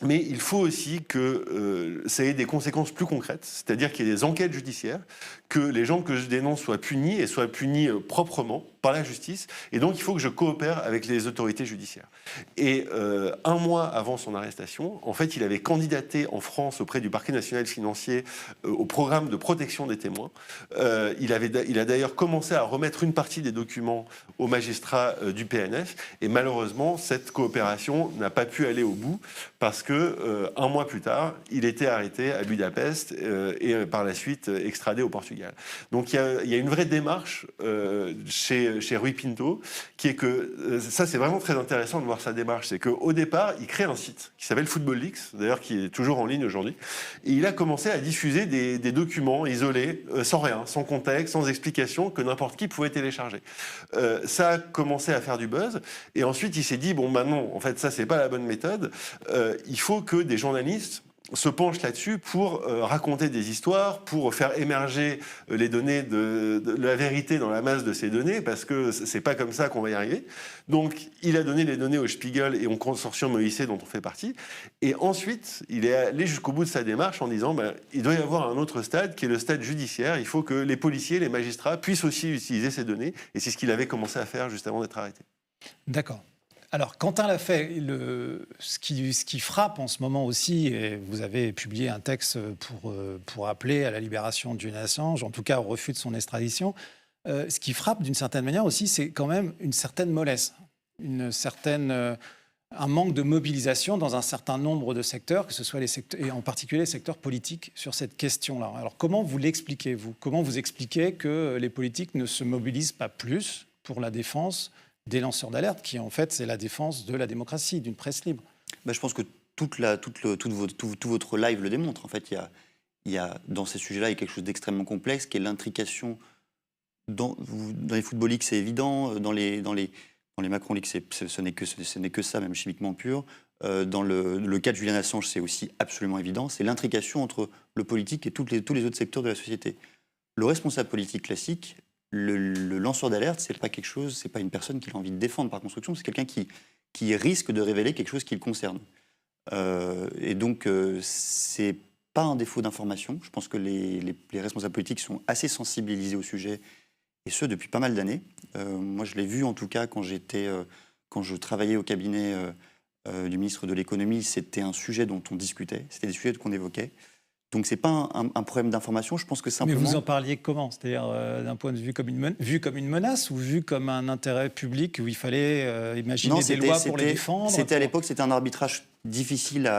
Speaker 13: mais il faut aussi que ça ait des conséquences plus concrètes, c'est-à-dire qu'il y ait des enquêtes judiciaires, que les gens que je dénonce soient punis et soient punis proprement par la justice, et donc il faut que je coopère avec les autorités judiciaires. Et 1 mois avant son arrestation, en fait, il avait candidaté en France auprès du parquet national financier au programme de protection des témoins. Il a d'ailleurs commencé à remettre une partie des documents aux magistrats du PNF, et malheureusement, cette coopération n'a pas pu aller au bout, parce que un mois plus tard, il était arrêté à Budapest et par la suite extradé au Portugal. Donc il y a une vraie démarche chez Rui Pinto, qui est que, ça c'est vraiment très intéressant de voir sa démarche, c'est qu'au départ, il crée un site qui s'appelle Football Leaks, d'ailleurs qui est toujours en ligne aujourd'hui, et il a commencé à diffuser des documents isolés, sans rien, sans contexte, sans explication, que n'importe qui pouvait télécharger. Ça a commencé à faire du buzz, et ensuite il s'est dit, bon bah non, en fait ça c'est pas la bonne méthode, il faut que des journalistes se penchent là-dessus pour raconter des histoires, pour faire émerger les données de la vérité dans la masse de ces données, parce que c'est pas comme ça qu'on va y arriver. Donc, il a donné les données au Spiegel et au consortium OIC dont on fait partie. Et ensuite, il est allé jusqu'au bout de sa démarche en disant il doit y avoir un autre stade qui est le stade judiciaire. Il faut que les policiers, les magistrats puissent aussi utiliser ces données. Et c'est ce qu'il avait commencé à faire juste avant d'être arrêté.
Speaker 1: D'accord. Alors, Quentin l'a fait. Ce qui frappe en ce moment aussi, et vous avez publié un texte pour appeler à la libération de Julian Assange, en tout cas au refus de son extradition, ce qui frappe d'une certaine manière aussi, c'est quand même une certaine mollesse, un manque de mobilisation dans un certain nombre de secteurs, que ce soit les secteurs, et en particulier les secteurs politiques, sur cette question-là. Alors, comment vous l'expliquez, vous ? Comment vous expliquez que les politiques ne se mobilisent pas plus pour la défense des lanceurs d'alerte, qui en fait c'est la défense de la démocratie, d'une presse libre?
Speaker 15: Je pense que tout votre live le démontre. En fait, il y a dans ces sujets-là, il y a quelque chose d'extrêmement complexe, qui est l'intrication. Dans les Football Leaks, c'est évident. Dans les Macron Leaks, ce n'est que ça, même chimiquement pur. Dans le cas de Julian Assange, c'est aussi absolument évident. C'est l'intrication entre le politique et tous les autres secteurs de la société. Le responsable politique classique, le lanceur d'alerte, c'est pas une personne qu'il a envie de défendre par construction, c'est quelqu'un qui risque de révéler quelque chose qui le concerne. Et donc, c'est pas un défaut d'information. Je pense que les responsables politiques sont assez sensibilisés au sujet, et ce, depuis pas mal d'années. Moi, je l'ai vu, en tout cas, quand je travaillais au cabinet du ministre de l'économie, c'était un sujet dont on discutait, c'était des sujets qu'on évoquait. Donc, ce n'est pas un problème d'information, je pense que simplement...
Speaker 1: Mais vous en parliez comment? C'est-à-dire d'un point de vue vu comme une menace ou vu comme un intérêt public où il fallait imaginer des lois pour les défendre?
Speaker 15: À l'époque, c'était un arbitrage difficile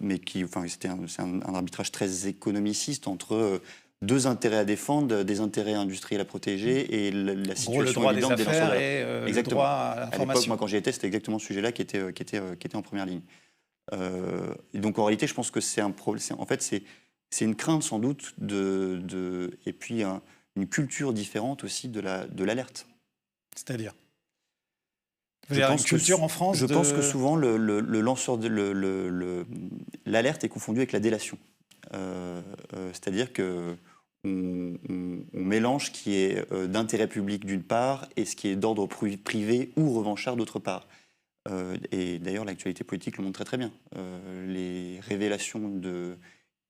Speaker 15: mais c'était un arbitrage très économiciste entre deux intérêts à défendre, des intérêts industriels à protéger et la situation
Speaker 1: le droit
Speaker 15: évidente
Speaker 1: des affaires et le droit à l'information.
Speaker 15: À l'époque, moi, quand j'y étais, c'était exactement ce sujet-là qui était en première ligne. Et donc, en réalité, je pense que c'est un problème. En fait, c'est une crainte, sans doute, et puis une culture différente aussi de l'alerte.
Speaker 1: C'est-à-dire une culture en France.
Speaker 15: Je pense que souvent, le lanceur l'alerte est confondu avec la délation. C'est-à-dire que on mélange ce qui est d'intérêt public d'une part et ce qui est d'ordre privé ou revanchard d'autre part. Et d'ailleurs, l'actualité politique le montre très très bien. Les révélations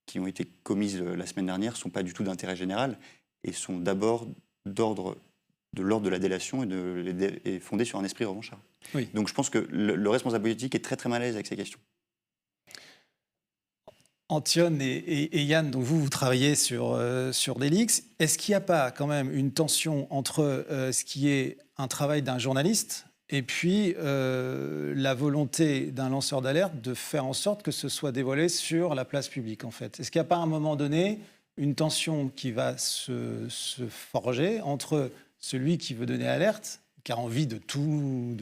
Speaker 15: qui ont été commises la semaine dernière ne sont pas du tout d'intérêt général et sont d'abord de l'ordre de la délation et fondées sur un esprit revanchard.
Speaker 1: Oui.
Speaker 15: Donc je pense que le responsable politique est très très mal à l'aise avec ces questions.
Speaker 1: Antione et Yann, donc vous travaillez sur des leaks. Est-ce qu'il n'y a pas quand même une tension entre ce qui est un travail d'un journaliste et puis la volonté d'un lanceur d'alerte de faire en sorte que ce soit dévoilé sur la place publique, en fait? Est-ce qu'il n'y a pas à un moment donné une tension qui va se forger entre celui qui veut donner alerte, qui a envie de tout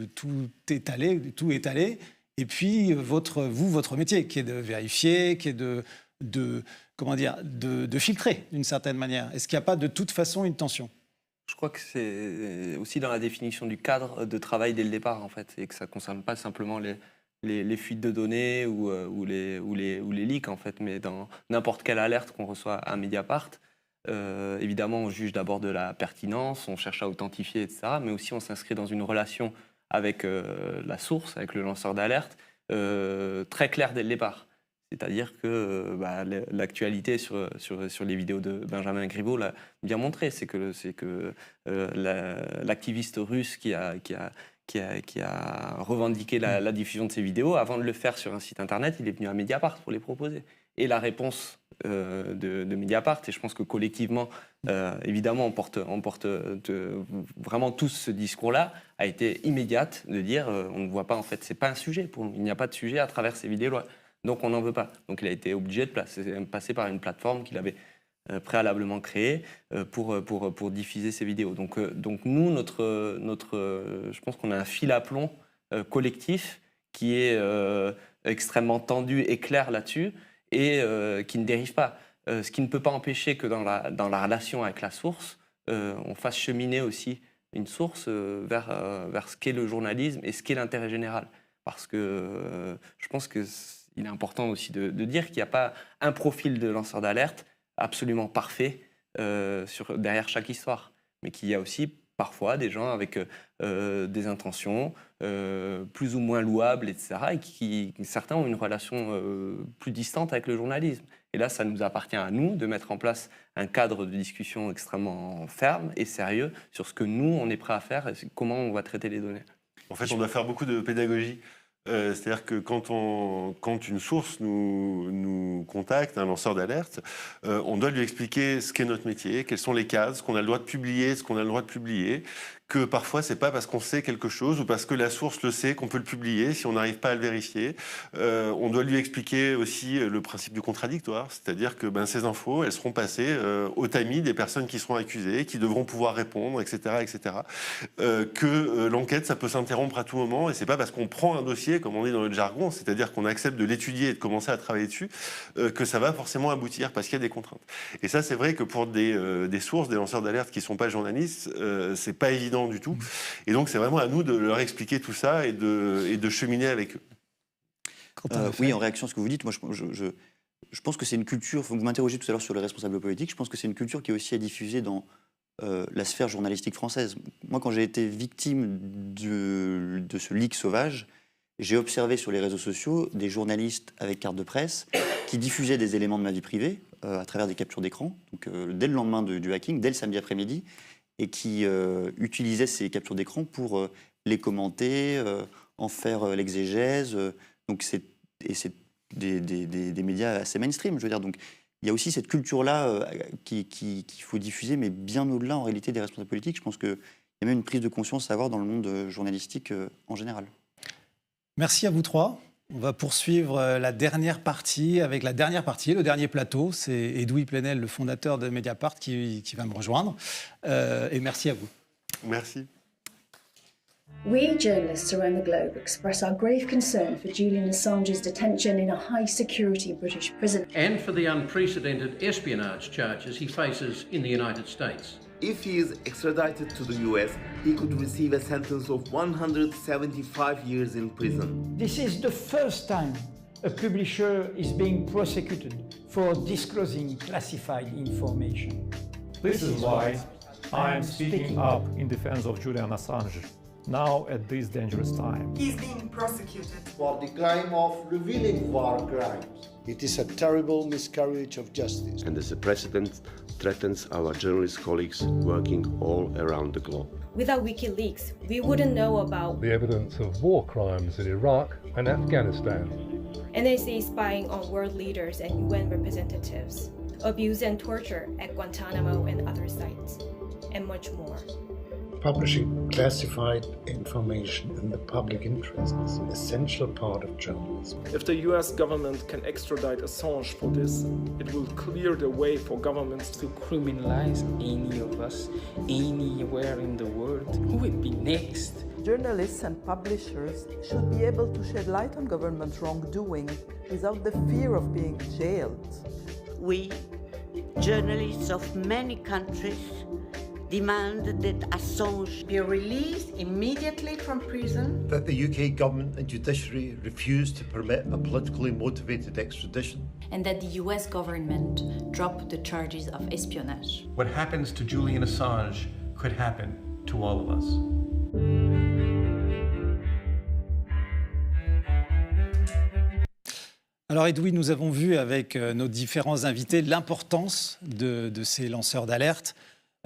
Speaker 1: étaler, et puis votre métier, qui est de vérifier, qui est de filtrer d'une certaine manière? Est-ce qu'il n'y a pas de toute façon une tension?
Speaker 16: Je crois que c'est aussi dans la définition du cadre de travail dès le départ, en fait, et que ça ne concerne pas simplement les fuites de données ou les leaks, en fait, mais dans n'importe quelle alerte qu'on reçoit à Mediapart. Évidemment, on juge d'abord de la pertinence, on cherche à authentifier, etc., mais aussi on s'inscrit dans une relation avec la source, avec le lanceur d'alerte, très claire dès le départ. C'est-à-dire que l'actualité sur les vidéos de Benjamin Griveaux l'a bien montré. C'est que l'activiste russe qui a revendiqué la diffusion de ces vidéos, avant de le faire sur un site internet, il est venu à Mediapart pour les proposer. et la réponse de Mediapart. Et je pense que collectivement, évidemment, on porte vraiment tous ce discours-là, a été immédiate de dire on ne voit pas, en fait, c'est pas un sujet pour nous. Il n'y a pas de sujet à travers ces vidéos-là. Donc on n'en veut pas. Donc il a été obligé de passer par une plateforme qu'il avait préalablement créée pour diffuser ces vidéos. Donc nous, je pense qu'on a un fil à plomb collectif qui est extrêmement tendu et clair là-dessus et qui ne dérive pas. Ce qui ne peut pas empêcher que dans la relation avec la source, on fasse cheminer aussi une source vers ce qu'est le journalisme et ce qu'est l'intérêt général. Parce que je pense qu'il est important aussi de dire qu'il n'y a pas un profil de lanceur d'alerte absolument parfait derrière chaque histoire, mais qu'il y a aussi parfois des gens avec des intentions plus ou moins louables, etc., et certains ont une relation plus distante avec le journalisme. Et là, ça nous appartient à nous de mettre en place un cadre de discussion extrêmement ferme et sérieux sur ce que nous, on est prêt à faire et comment on va traiter les données.
Speaker 13: En fait, on doit faire beaucoup de pédagogie. C'est-à-dire que quand une source nous contacte, un lanceur d'alerte, on doit lui expliquer ce qu'est notre métier, quelles sont les cases, ce qu'on a le droit de publier, ce qu'on a le droit de publier, que parfois c'est pas parce qu'on sait quelque chose ou parce que la source le sait qu'on peut le publier si on n'arrive pas à le vérifier. On doit lui expliquer aussi le principe du contradictoire, c'est-à-dire que ces infos, elles seront passées au tamis des personnes qui seront accusées, qui devront pouvoir répondre, etc., etc. Que l'enquête, ça peut s'interrompre à tout moment, et c'est pas parce qu'on prend un dossier, comme on dit dans le jargon, c'est-à-dire qu'on accepte de l'étudier et de commencer à travailler dessus, que ça va forcément aboutir, parce qu'il y a des contraintes. Et ça, c'est vrai que pour des sources, des lanceurs d'alerte qui sont pas journalistes, c'est pas évident du tout. Et donc, c'est vraiment à nous de leur expliquer tout ça et de cheminer avec eux.
Speaker 15: Oui, en réaction à ce que vous dites, moi, je pense que c'est une culture, vous m'interrogez tout à l'heure sur les responsables politiques, je pense que c'est une culture qui est aussi à diffuser dans la sphère journalistique française. Moi, quand j'ai été victime de ce leak sauvage, j'ai observé sur les réseaux sociaux des journalistes avec carte de presse qui diffusaient des éléments de ma vie privée à travers des captures d'écran, donc dès le lendemain du hacking, dès le samedi après-midi, et qui utilisaient ces captures d'écran pour les commenter, en faire l'exégèse. Donc c'est des médias assez mainstream, je veux dire. Donc il y a aussi cette culture-là qu'il faut diffuser, mais bien au-delà, en réalité, des responsables politiques. Je pense qu'il y a même une prise de conscience à avoir dans le monde journalistique en général.
Speaker 1: Merci à vous trois. On va poursuivre la dernière partie avec la dernière partie, le dernier plateau. C'est Edoui Plenel, le fondateur de Mediapart, qui va me rejoindre. Et merci à vous.
Speaker 13: Merci.
Speaker 17: We journalists around the globe express our grave concern for Julian Assange's detention in a high-security British prison.
Speaker 18: And for the unprecedented espionage charges he faces in the United States.
Speaker 19: If he is extradited to the US, he could receive a sentence of 175 years in prison.
Speaker 20: This is the first time a publisher is being prosecuted for disclosing classified information.
Speaker 21: This is why I am speaking up in defense of Julian Assange, now at this dangerous time.
Speaker 22: He's being prosecuted
Speaker 4: for the crime of revealing war crimes. It is a terrible miscarriage of justice.
Speaker 23: And as the president threatens our journalist colleagues working all around the globe.
Speaker 17: Without WikiLeaks, we wouldn't know about
Speaker 21: the evidence of war crimes in Iraq and Afghanistan,
Speaker 17: NSA spying on world leaders and UN representatives, abuse and torture at Guantanamo and other sites, and much more.
Speaker 24: Publishing classified information in the public interest is an essential part of journalism.
Speaker 25: If the US government can extradite Assange for this, it will clear the way for governments
Speaker 26: to criminalize any of us, anywhere in the world. Who will be next?
Speaker 27: Journalists and publishers should be able to shed light on government wrongdoing without the fear of being jailed.
Speaker 28: We, journalists of many countries, demand that Assange be released immediately from prison.
Speaker 29: That the UK government and judiciary refuse to permit a politically motivated extradition.
Speaker 30: And that the US government drop the charges of espionage.
Speaker 18: What happens to Julian Assange could happen to all of us.
Speaker 1: Alors Edoui, nous avons vu avec nos différents invités l'importance de ces lanceurs d'alerte.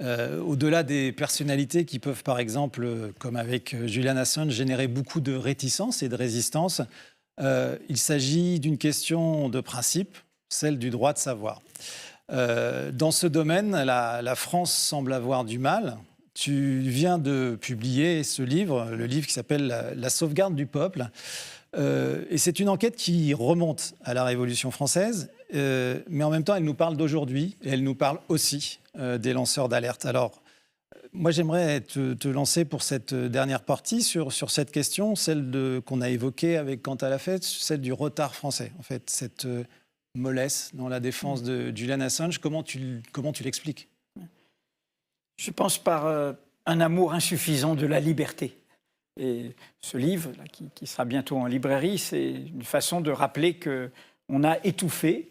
Speaker 1: Au-delà des personnalités qui peuvent, par exemple, comme avec Julian Assange, générer beaucoup de réticence et de résistance, il s'agit d'une question de principe, celle du droit de savoir. Dans ce domaine, la France semble avoir du mal. Tu viens de publier ce livre, le livre qui s'appelle La sauvegarde du peuple. Et c'est une enquête qui remonte à la Révolution française, mais en même temps, elle nous parle d'aujourd'hui et elle nous parle aussi des lanceurs d'alerte. Alors, moi, j'aimerais te lancer pour cette dernière partie sur cette question, celle qu'on a évoquée avec Quentin Lafayette, celle du retard français, en fait, cette mollesse dans la défense de Julian Assange. Comment tu l'expliques ?
Speaker 20: Je pense par un amour insuffisant de la liberté. Et ce livre, là, qui sera bientôt en librairie, c'est une façon de rappeler qu'on a étouffé,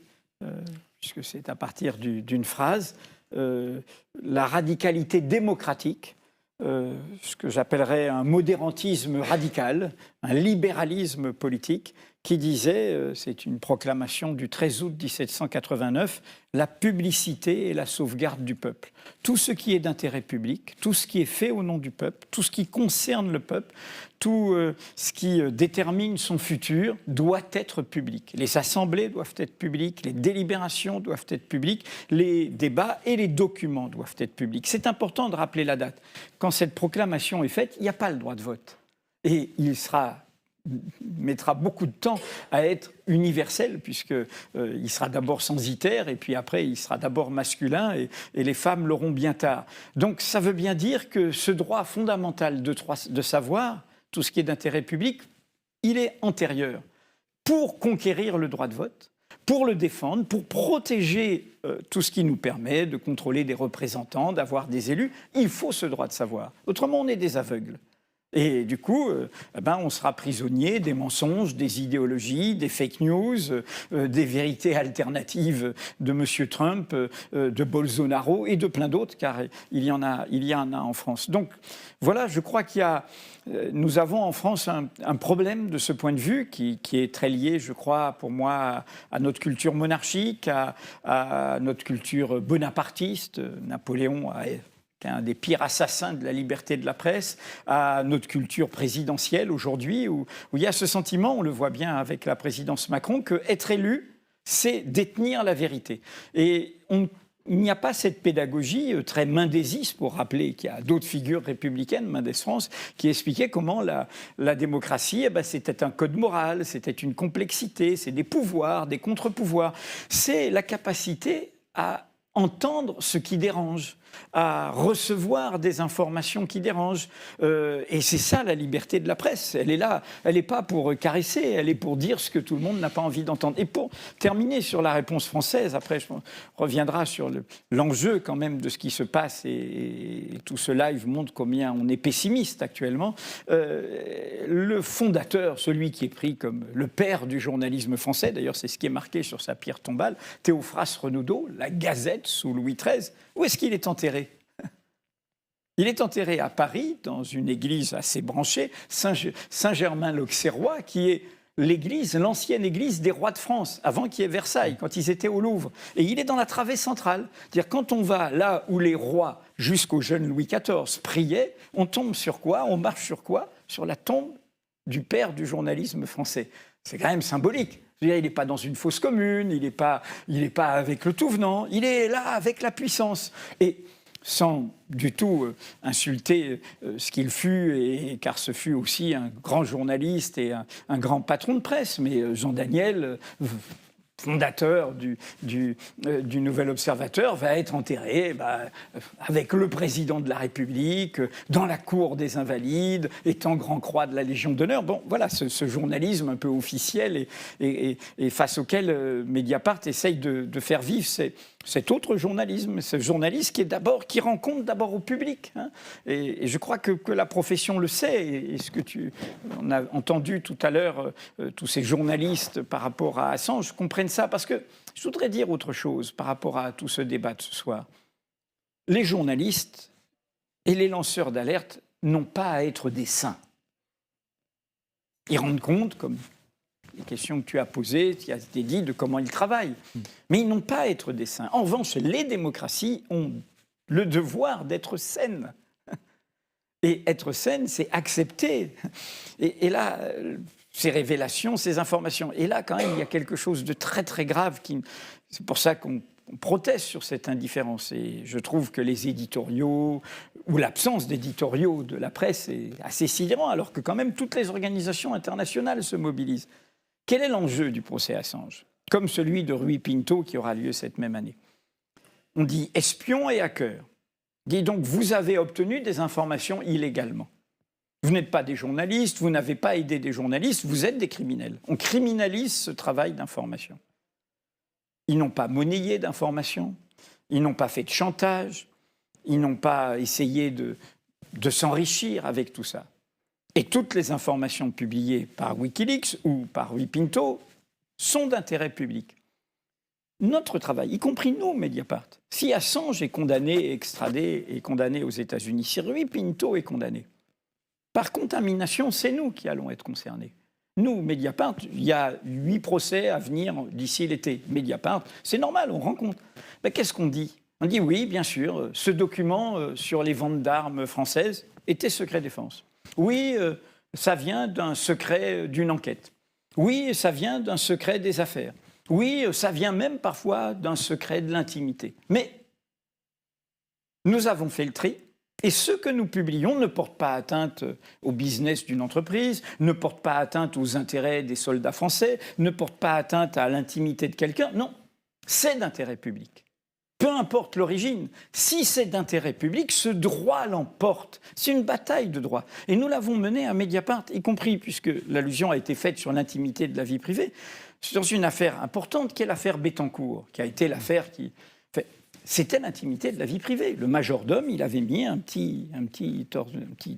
Speaker 20: puisque c'est à partir d'une phrase, la radicalité démocratique, ce que j'appellerais un modérantisme radical, un libéralisme politique, qui disait, c'est une proclamation du 13 août 1789, la publicité et la sauvegarde du peuple. Tout ce qui est d'intérêt public, tout ce qui est fait au nom du peuple, tout ce qui concerne le peuple, tout ce qui détermine son futur doit être public. Les assemblées doivent être publiques, les délibérations doivent être publiques, les débats et les documents doivent être publics. C'est important de rappeler la date. Quand cette proclamation est faite, il n'y a pas le droit de vote. Et il mettra beaucoup de temps à être universel, puisqu'il sera d'abord censitaire, et puis après, il sera d'abord masculin, et les femmes l'auront bien tard. Donc, ça veut bien dire que ce droit fondamental de savoir, tout ce qui est d'intérêt public, il est antérieur. Pour conquérir le droit de vote, pour le défendre, pour protéger tout ce qui nous permet de contrôler des représentants, d'avoir des élus, il faut ce droit de savoir. Autrement, on est des aveugles. Et du coup, on sera prisonnier des mensonges, des idéologies, des fake news, des vérités alternatives de M. Trump, de Bolsonaro et de plein d'autres, car il y en a en France. Donc voilà, je crois nous avons en France un problème de ce point de vue qui est très lié, je crois, pour moi, à notre culture monarchique, à notre culture bonapartiste. Napoléon qui est un des pires assassins de la liberté de la presse, à notre culture présidentielle aujourd'hui, où il y a ce sentiment, on le voit bien avec la présidence Macron, qu'être élu, c'est détenir la vérité. Et il n'y a pas cette pédagogie très mendésiste, pour rappeler qu'il y a d'autres figures républicaines, Mendès France, qui expliquaient comment la démocratie, c'était un code moral, c'était une complexité, c'est des pouvoirs, des contre-pouvoirs. C'est la capacité à entendre ce qui dérange, à recevoir des informations qui dérangent. Et c'est ça la liberté de la presse. Elle est là, elle n'est pas pour caresser, elle est pour dire ce que tout le monde n'a pas envie d'entendre. Et pour terminer sur la réponse française, après on reviendra sur l'enjeu quand même de ce qui se passe, et tout ce live montre combien on est pessimiste actuellement. Le fondateur, celui qui est pris comme le père du journalisme français, d'ailleurs c'est ce qui est marqué sur sa pierre tombale, Théophraste Renaudot, la Gazette sous Louis XIII, où est-ce qu'il est enterré ? Il est enterré à Paris, dans une église assez branchée, Saint-Germain-l'Auxerrois, qui est l'ancienne église des rois de France, avant qu'il y ait Versailles, quand ils étaient au Louvre. Et il est dans la travée centrale. C'est-à-dire, quand on va là où les rois, jusqu'au jeune Louis XIV, priaient, on tombe sur quoi ? On marche sur quoi ? Sur la tombe du père du journalisme français. C'est quand même symbolique. Il n'est pas dans une fosse commune, il n'est pas avec le tout venant, il est là avec la puissance. Et sans du tout insulter ce qu'il fut, car ce fut aussi un grand journaliste et un grand patron de presse, mais Jean Daniel, fondateur du Nouvel Observateur, va être enterré avec le président de la République, dans la cour des Invalides, étant grand croix de la Légion d'honneur. Bon, voilà, ce journalisme un peu officiel et face auquel Mediapart essaye de faire vivre cet autre journalisme, ce journaliste qui rend compte d'abord au public. Hein. Et je crois que la profession le sait. Et ce que on a entendu tout à l'heure, tous ces journalistes par rapport à Assange comprennent ça. Parce que je voudrais dire autre chose par rapport à tout ce débat de ce soir. Les journalistes et les lanceurs d'alerte n'ont pas à être des saints. Ils rendent compte, comme les questions que tu as posées, qui a été dit de comment ils travaillent. Mais ils n'ont pas à être des saints. En revanche, les démocraties ont le devoir d'être saines. Et être saine, c'est accepter. Et là, ces révélations, ces informations. Et là, quand même, il y a quelque chose de très, très grave. C'est pour ça qu'on proteste sur cette indifférence. Et je trouve que les éditoriaux, ou l'absence d'éditoriaux de la presse est assez sidérant, alors que quand même toutes les organisations internationales se mobilisent. Quel est l'enjeu du procès Assange? Comme celui de Rui Pinto qui aura lieu cette même année. On dit espion et hacker. On dit donc vous avez obtenu des informations illégalement. Vous n'êtes pas des journalistes, vous n'avez pas aidé des journalistes, vous êtes des criminels. On criminalise ce travail d'information. Ils n'ont pas monnayé d'informations, ils n'ont pas fait de chantage, ils n'ont pas essayé de s'enrichir avec tout ça. Et toutes les informations publiées par Wikileaks ou par Rui Pinto sont d'intérêt public. Notre travail, y compris nous, Mediapart, si Assange est condamné, extradé et condamné aux États-Unis, si Rui Pinto est condamné, par contamination, c'est nous qui allons être concernés. Nous, Mediapart, il y a 8 procès à venir d'ici l'été. Mediapart, c'est normal, on rencontre. Mais qu'est-ce qu'on dit? On dit oui, bien sûr, ce document sur les ventes d'armes françaises était secret défense. Oui, ça vient d'un secret d'une enquête. Oui, ça vient d'un secret des affaires. Oui, ça vient même parfois d'un secret de l'intimité. Mais nous avons fait le tri. Et ce que nous publions ne porte pas atteinte au business d'une entreprise, ne porte pas atteinte aux intérêts des soldats français, ne porte pas atteinte à l'intimité de quelqu'un. Non, c'est d'intérêt public. Peu importe l'origine, si c'est d'intérêt public, ce droit l'emporte. C'est une bataille de droit. Et nous l'avons menée à Mediapart, y compris, puisque l'allusion a été faite sur l'intimité de la vie privée, dans une affaire importante qui est l'affaire Bettencourt, qui a été l'affaire qui... C'était l'intimité de la vie privée. Le majordome, il avait mis un petit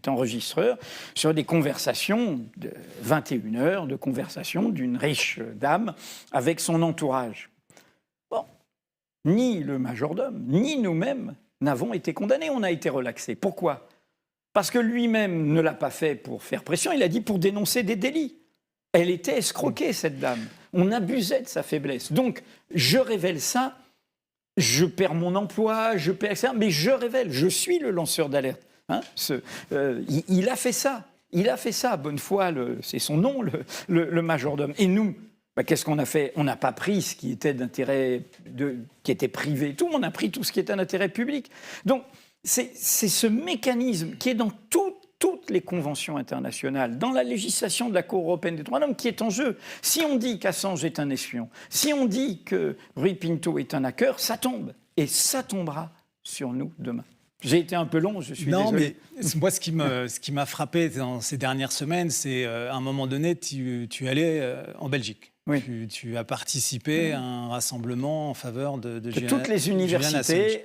Speaker 20: enregistreur sur des conversations de 21 heures, de conversations d'une riche dame avec son entourage. Bon, ni le majordome, ni nous-mêmes n'avons été condamnés, on a été relaxés. Pourquoi? Parce que lui-même ne l'a pas fait pour faire pression, il a dit pour dénoncer des délits. Elle était escroquée, cette dame. On abusait de sa faiblesse. Donc, je révèle ça. Je perds mon emploi, je perds ça, mais je révèle, je suis le lanceur d'alerte. Hein, il a fait ça, bonne foi, c'est son nom, le majordome. Et nous, qu'est-ce qu'on a fait? On n'a pas pris ce qui était d'intérêt, qui était privé. Tout le monde a pris tout ce qui était d'intérêt public. Donc, c'est ce mécanisme qui est dans toutes les conventions internationales, dans la législation de la Cour européenne des droits de l'homme qui est en jeu. Si on dit qu'Assange est un espion, si on dit que Rui Pinto est un hacker, ça tombe. Et ça tombera sur nous demain. J'ai été un peu long, je suis désolé.
Speaker 1: Non, mais moi, ce qui m'a frappé dans ces dernières semaines, c'est à un moment donné, tu es en Belgique. Oui. Tu as participé à un rassemblement en faveur de
Speaker 20: toutes les universités,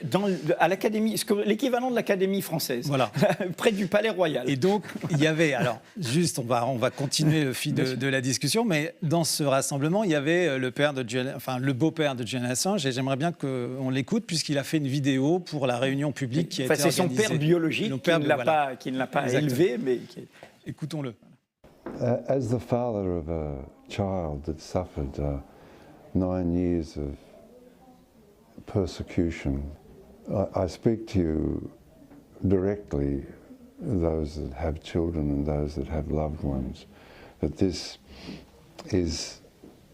Speaker 20: à l'académie, l'équivalent de l'Académie française, voilà. Près du Palais Royal.
Speaker 1: Et donc, il y avait, alors, juste, on va continuer le fil de la discussion, mais dans ce rassemblement, il y avait le beau-père de Julian Assange, et j'aimerais bien qu'on l'écoute, puisqu'il a fait une vidéo pour la réunion publique qui a été organisée.
Speaker 20: C'est son père biologique qui ne l'a pas élevé, mais...
Speaker 1: Écoutons-le.
Speaker 2: As the father of a child that suffered 9 years of persecution, I speak to you directly, those that have children and those that have loved ones, that this is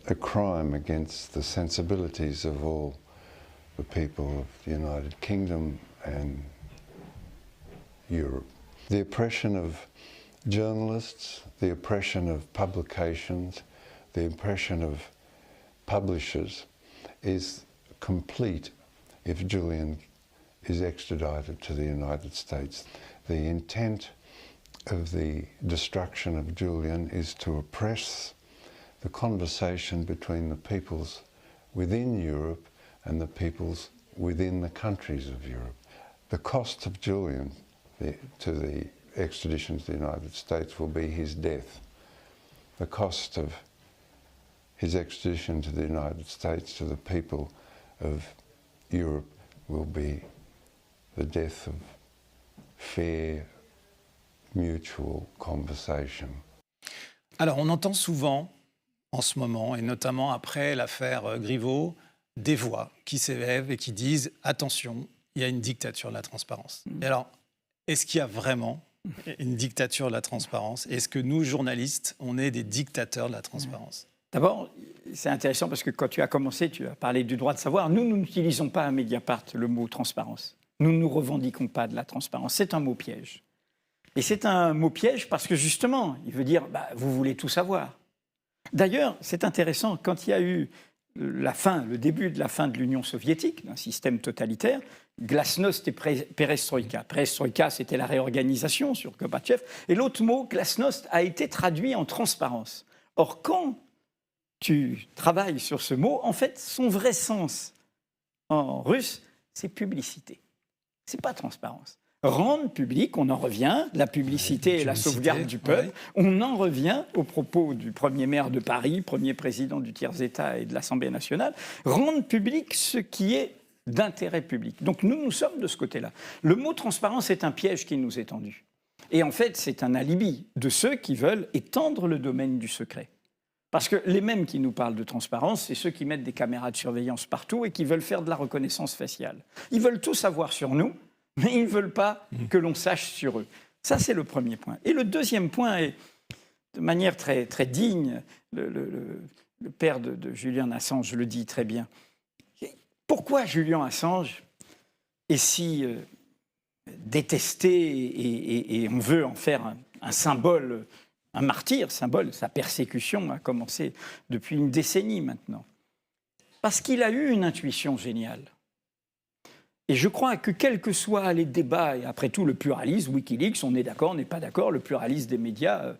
Speaker 2: a crime against the sensibilities of all the people of the United Kingdom and Europe. The oppression of journalists, the oppression of publications, the oppression of publishers is complete if Julian is extradited to the United States. The intent of the destruction of Julian is to oppress the conversation between the peoples within Europe and the peoples within the countries of Europe. The cost of Julian to the extradition to the United States will be his death. The cost of his extradition to the United States to the people of Europe will be the death of fair, mutual conversation.
Speaker 1: Alors, on entend souvent, en ce moment, et notamment après l'affaire Griveaux, des voix qui s'élèvent et qui disent « Attention, il y a une dictature de la transparence ». Et alors, est-ce qu'il y a vraiment Une dictature de la transparence. Est-ce que nous, journalistes, on est des dictateurs de la transparence?
Speaker 20: D'abord, c'est intéressant parce que quand tu as commencé, tu as parlé du droit de savoir. Nous n'utilisons pas à Mediapart le mot transparence. Nous ne nous revendiquons pas de la transparence. C'est un mot piège. Et c'est un mot piège parce que justement, il veut dire vous voulez tout savoir. D'ailleurs, c'est intéressant, quand il y a eu le début de la fin de l'Union soviétique, d'un système totalitaire, glasnost et perestroïka. Perestroïka, c'était la réorganisation sur Gorbatchev. Et l'autre mot, glasnost, a été traduit en transparence. Or, quand tu travailles sur ce mot, en fait, son vrai sens en russe, c'est publicité. C'est pas transparence. Rendre public, on en revient, la publicité et la sauvegarde du peuple, on en revient aux propos du premier maire de Paris, premier président du tiers-État et de l'Assemblée nationale, rendre public ce qui est d'intérêt public. Donc nous sommes de ce côté-là. Le mot transparence est un piège qui nous est tendu. Et en fait, c'est un alibi de ceux qui veulent étendre le domaine du secret. Parce que les mêmes qui nous parlent de transparence, c'est ceux qui mettent des caméras de surveillance partout et qui veulent faire de la reconnaissance faciale. Ils veulent tout savoir sur nous, mais ils ne veulent pas que l'on sache sur eux. Ça, c'est le premier point. Et le deuxième point est, de manière très, très digne, le père de Julian Assange le dit très bien. Pourquoi Julian Assange est si détesté et on veut en faire un symbole, un martyr, symbole, sa persécution a commencé depuis une décennie maintenant. Parce qu'il a eu une intuition géniale. Et je crois que quels que soient les débats, et après tout le pluralisme, Wikileaks, on est d'accord, on n'est pas d'accord, le pluralisme des médias,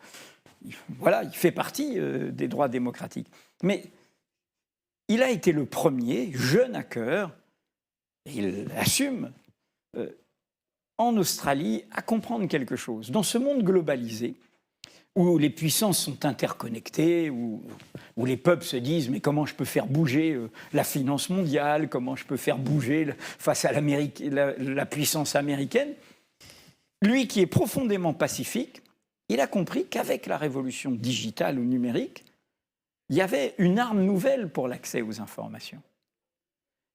Speaker 20: voilà, il fait partie des droits démocratiques. Mais il a été le premier jeune hacker, et il assume, en Australie, à comprendre quelque chose. Dans ce monde globalisé, où les puissances sont interconnectées, où les peuples se disent « mais comment je peux faire bouger la finance mondiale, comment je peux faire bouger face à la puissance américaine ?» Lui qui est profondément pacifique, il a compris qu'avec la révolution digitale ou numérique, il y avait une arme nouvelle pour l'accès aux informations,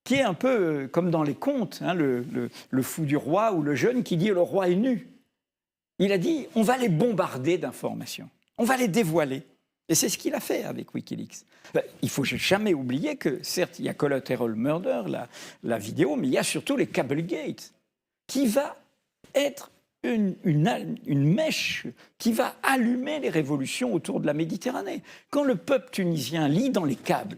Speaker 20: qui est un peu comme dans les contes, hein, le fou du roi ou le jeune qui dit « le roi est nu ». Il a dit, on va les bombarder d'informations, on va les dévoiler. Et c'est ce qu'il a fait avec Wikileaks. Il ne faut jamais oublier que, certes, il y a Collateral Murder, la vidéo, mais il y a surtout les Cablegate, qui va être une mèche qui va allumer les révolutions autour de la Méditerranée. Quand le peuple tunisien lit dans les câbles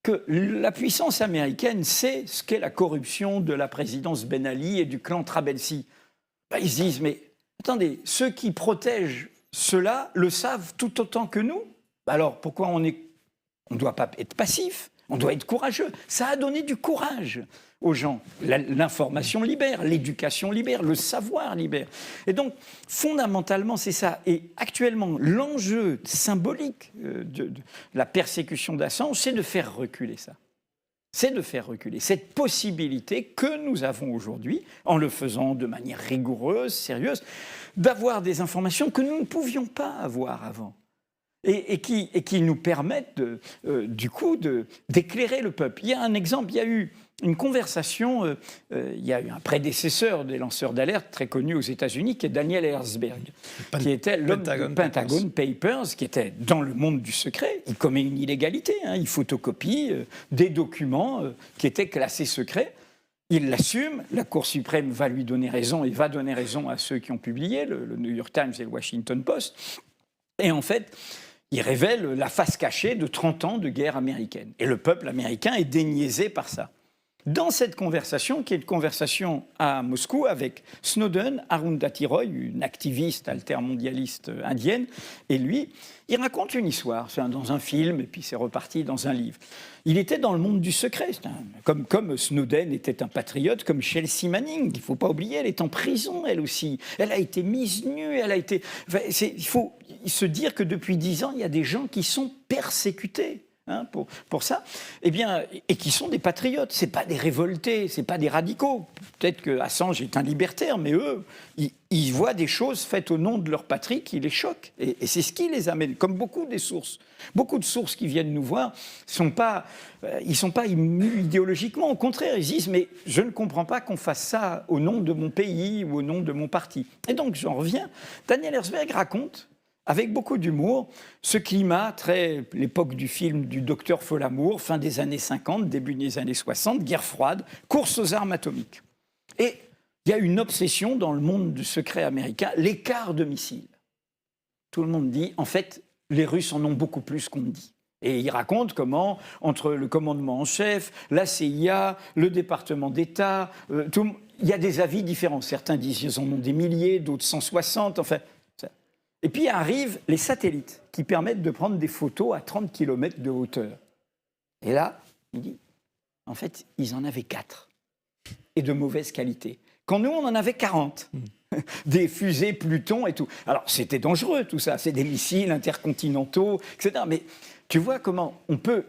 Speaker 20: que la puissance américaine sait ce qu'est la corruption de la présidence Ben Ali et du clan Trabelsi, ils se disent, mais attendez, ceux qui protègent cela le savent tout autant que nous. Alors pourquoi on ne doit pas être passif, on doit être courageux. Ça a donné du courage aux gens. L'information libère, l'éducation libère, le savoir libère. Et donc, fondamentalement, c'est ça. Et actuellement, l'enjeu symbolique de la persécution d'Assange, c'est de faire reculer ça. C'est de faire reculer cette possibilité que nous avons aujourd'hui, en le faisant de manière rigoureuse, sérieuse, d'avoir des informations que nous ne pouvions pas avoir avant et qui nous permettent, du coup, d'éclairer le peuple. Il y a un exemple, il y a eu une conversation, il y a eu un prédécesseur des lanceurs d'alerte très connu aux États-Unis, qui est Daniel Ellsberg, qui était l'homme du Pentagon Papers, qui était dans le monde du secret. Il commet une illégalité, hein, il photocopie des documents qui étaient classés secrets. Il l'assume, la Cour suprême va lui donner raison et va donner raison à ceux qui ont publié, le New York Times et le Washington Post. Et en fait, il révèle la face cachée de 30 ans de guerre américaine. Et le peuple américain est déniaisé par ça. Dans cette conversation, qui est une conversation à Moscou avec Snowden, Arundhati Roy, une activiste altermondialiste indienne, et lui, il raconte une histoire. C'est dans un film, et puis c'est reparti dans un livre. Il était dans le monde du secret, comme Snowden était un patriote, comme Chelsea Manning. Il ne faut pas oublier, elle est en prison, elle aussi. Elle a été mise nue, elle a été... il faut se dire que depuis 10 ans, il y a des gens qui sont persécutés hein, pour ça, eh bien, et qui sont des patriotes. C'est pas des révoltés, c'est pas des radicaux. Peut-être que Assange est un libertaire, mais eux, ils voient des choses faites au nom de leur patrie qui les choquent. Et c'est ce qui les amène, comme beaucoup des sources. Beaucoup de sources qui viennent nous voir ils sont pas émus idéologiquement. Au contraire, ils disent, mais je ne comprends pas qu'on fasse ça au nom de mon pays ou au nom de mon parti. Et donc, j'en reviens. Daniel Ellsberg raconte, avec beaucoup d'humour, ce climat, l'époque du film du docteur Folamour, fin des années 50, début des années 60, guerre froide, course aux armes atomiques. Et il y a une obsession dans le monde du secret américain, l'écart de missiles. Tout le monde dit, en fait, les Russes en ont beaucoup plus qu'on dit. Et il raconte comment, entre le commandement en chef, la CIA, le département d'État, il y a des avis différents. Certains disent qu'ils en ont des milliers, d'autres 160, enfin... Et puis arrivent les satellites qui permettent de prendre des photos à 30 km de hauteur. Et là, il dit, en fait, ils en avaient 4. Et de mauvaise qualité. Quand nous, on en avait 40. Des fusées Pluton et tout. Alors, c'était dangereux, tout ça. C'est des missiles intercontinentaux, etc. Mais tu vois comment on peut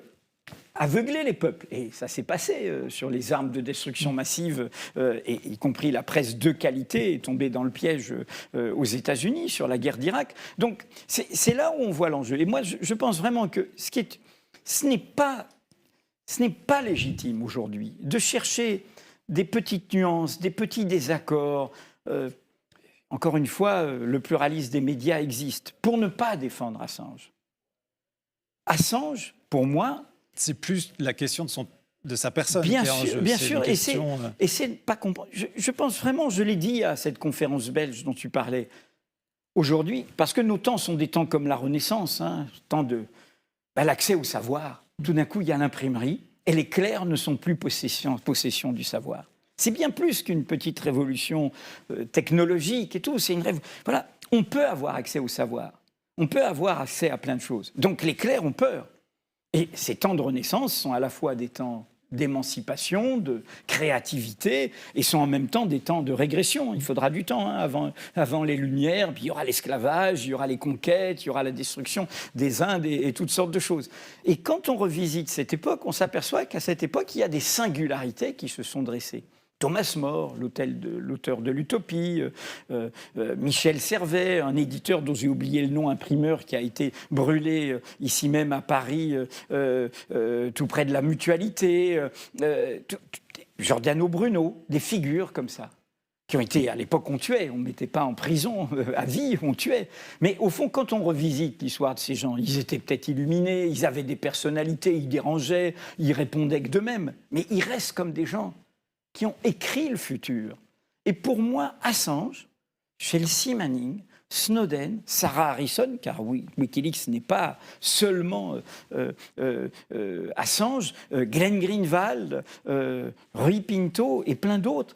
Speaker 20: aveugler les peuples. Et ça s'est passé sur les armes de destruction massive, et y compris la presse de qualité est tombée dans le piège aux États-Unis sur la guerre d'Irak. Donc, c'est là où on voit l'enjeu. Et moi, je pense vraiment que ce n'est pas légitime aujourd'hui de chercher des petites nuances, des petits désaccords. Encore une fois, le pluralisme des médias existe pour ne pas défendre Assange. Assange, pour moi...
Speaker 1: C'est plus la question de sa personne
Speaker 20: bien
Speaker 1: qui est en
Speaker 20: sûr,
Speaker 1: jeu.
Speaker 20: Bien
Speaker 1: c'est
Speaker 20: sûr,
Speaker 1: question...
Speaker 20: et c'est pas comprendre. Je pense vraiment, je l'ai dit à cette conférence belge dont tu parlais, aujourd'hui, parce que nos temps sont des temps comme la Renaissance, hein, temps de l'accès au savoir. Tout d'un coup, il y a l'imprimerie, et les clercs ne sont plus possession du savoir. C'est bien plus qu'une petite révolution technologique et tout. Voilà, on peut avoir accès au savoir. On peut avoir accès à plein de choses. Donc les clercs ont peur. Et ces temps de Renaissance sont à la fois des temps d'émancipation, de créativité, et sont en même temps des temps de régression. Il faudra du temps avant les Lumières, puis il y aura l'esclavage, il y aura les conquêtes, il y aura la destruction des Indes et toutes sortes de choses. Et quand on revisite cette époque, on s'aperçoit qu'à cette époque, il y a des singularités qui se sont dressées. Thomas More, l'auteur de l'Utopie, Michel Servet, un éditeur dont j'ai oublié le nom, imprimeur, qui a été brûlé ici même à Paris, tout près de la Mutualité, Giordano Bruno, des figures comme ça, qui ont été, à l'époque, on tuait, on ne mettait pas en prison à vie, on tuait. Mais au fond, quand on revisite l'histoire de ces gens, ils étaient peut-être illuminés, ils avaient des personnalités, ils dérangeaient, ils répondaient que d'eux-mêmes, mais ils restent comme des gens qui ont écrit le futur. Et pour moi, Assange, Chelsea Manning, Snowden, Sarah Harrison, car Wikileaks n'est pas seulement Assange, Glenn Greenwald, Rui Pinto et plein d'autres.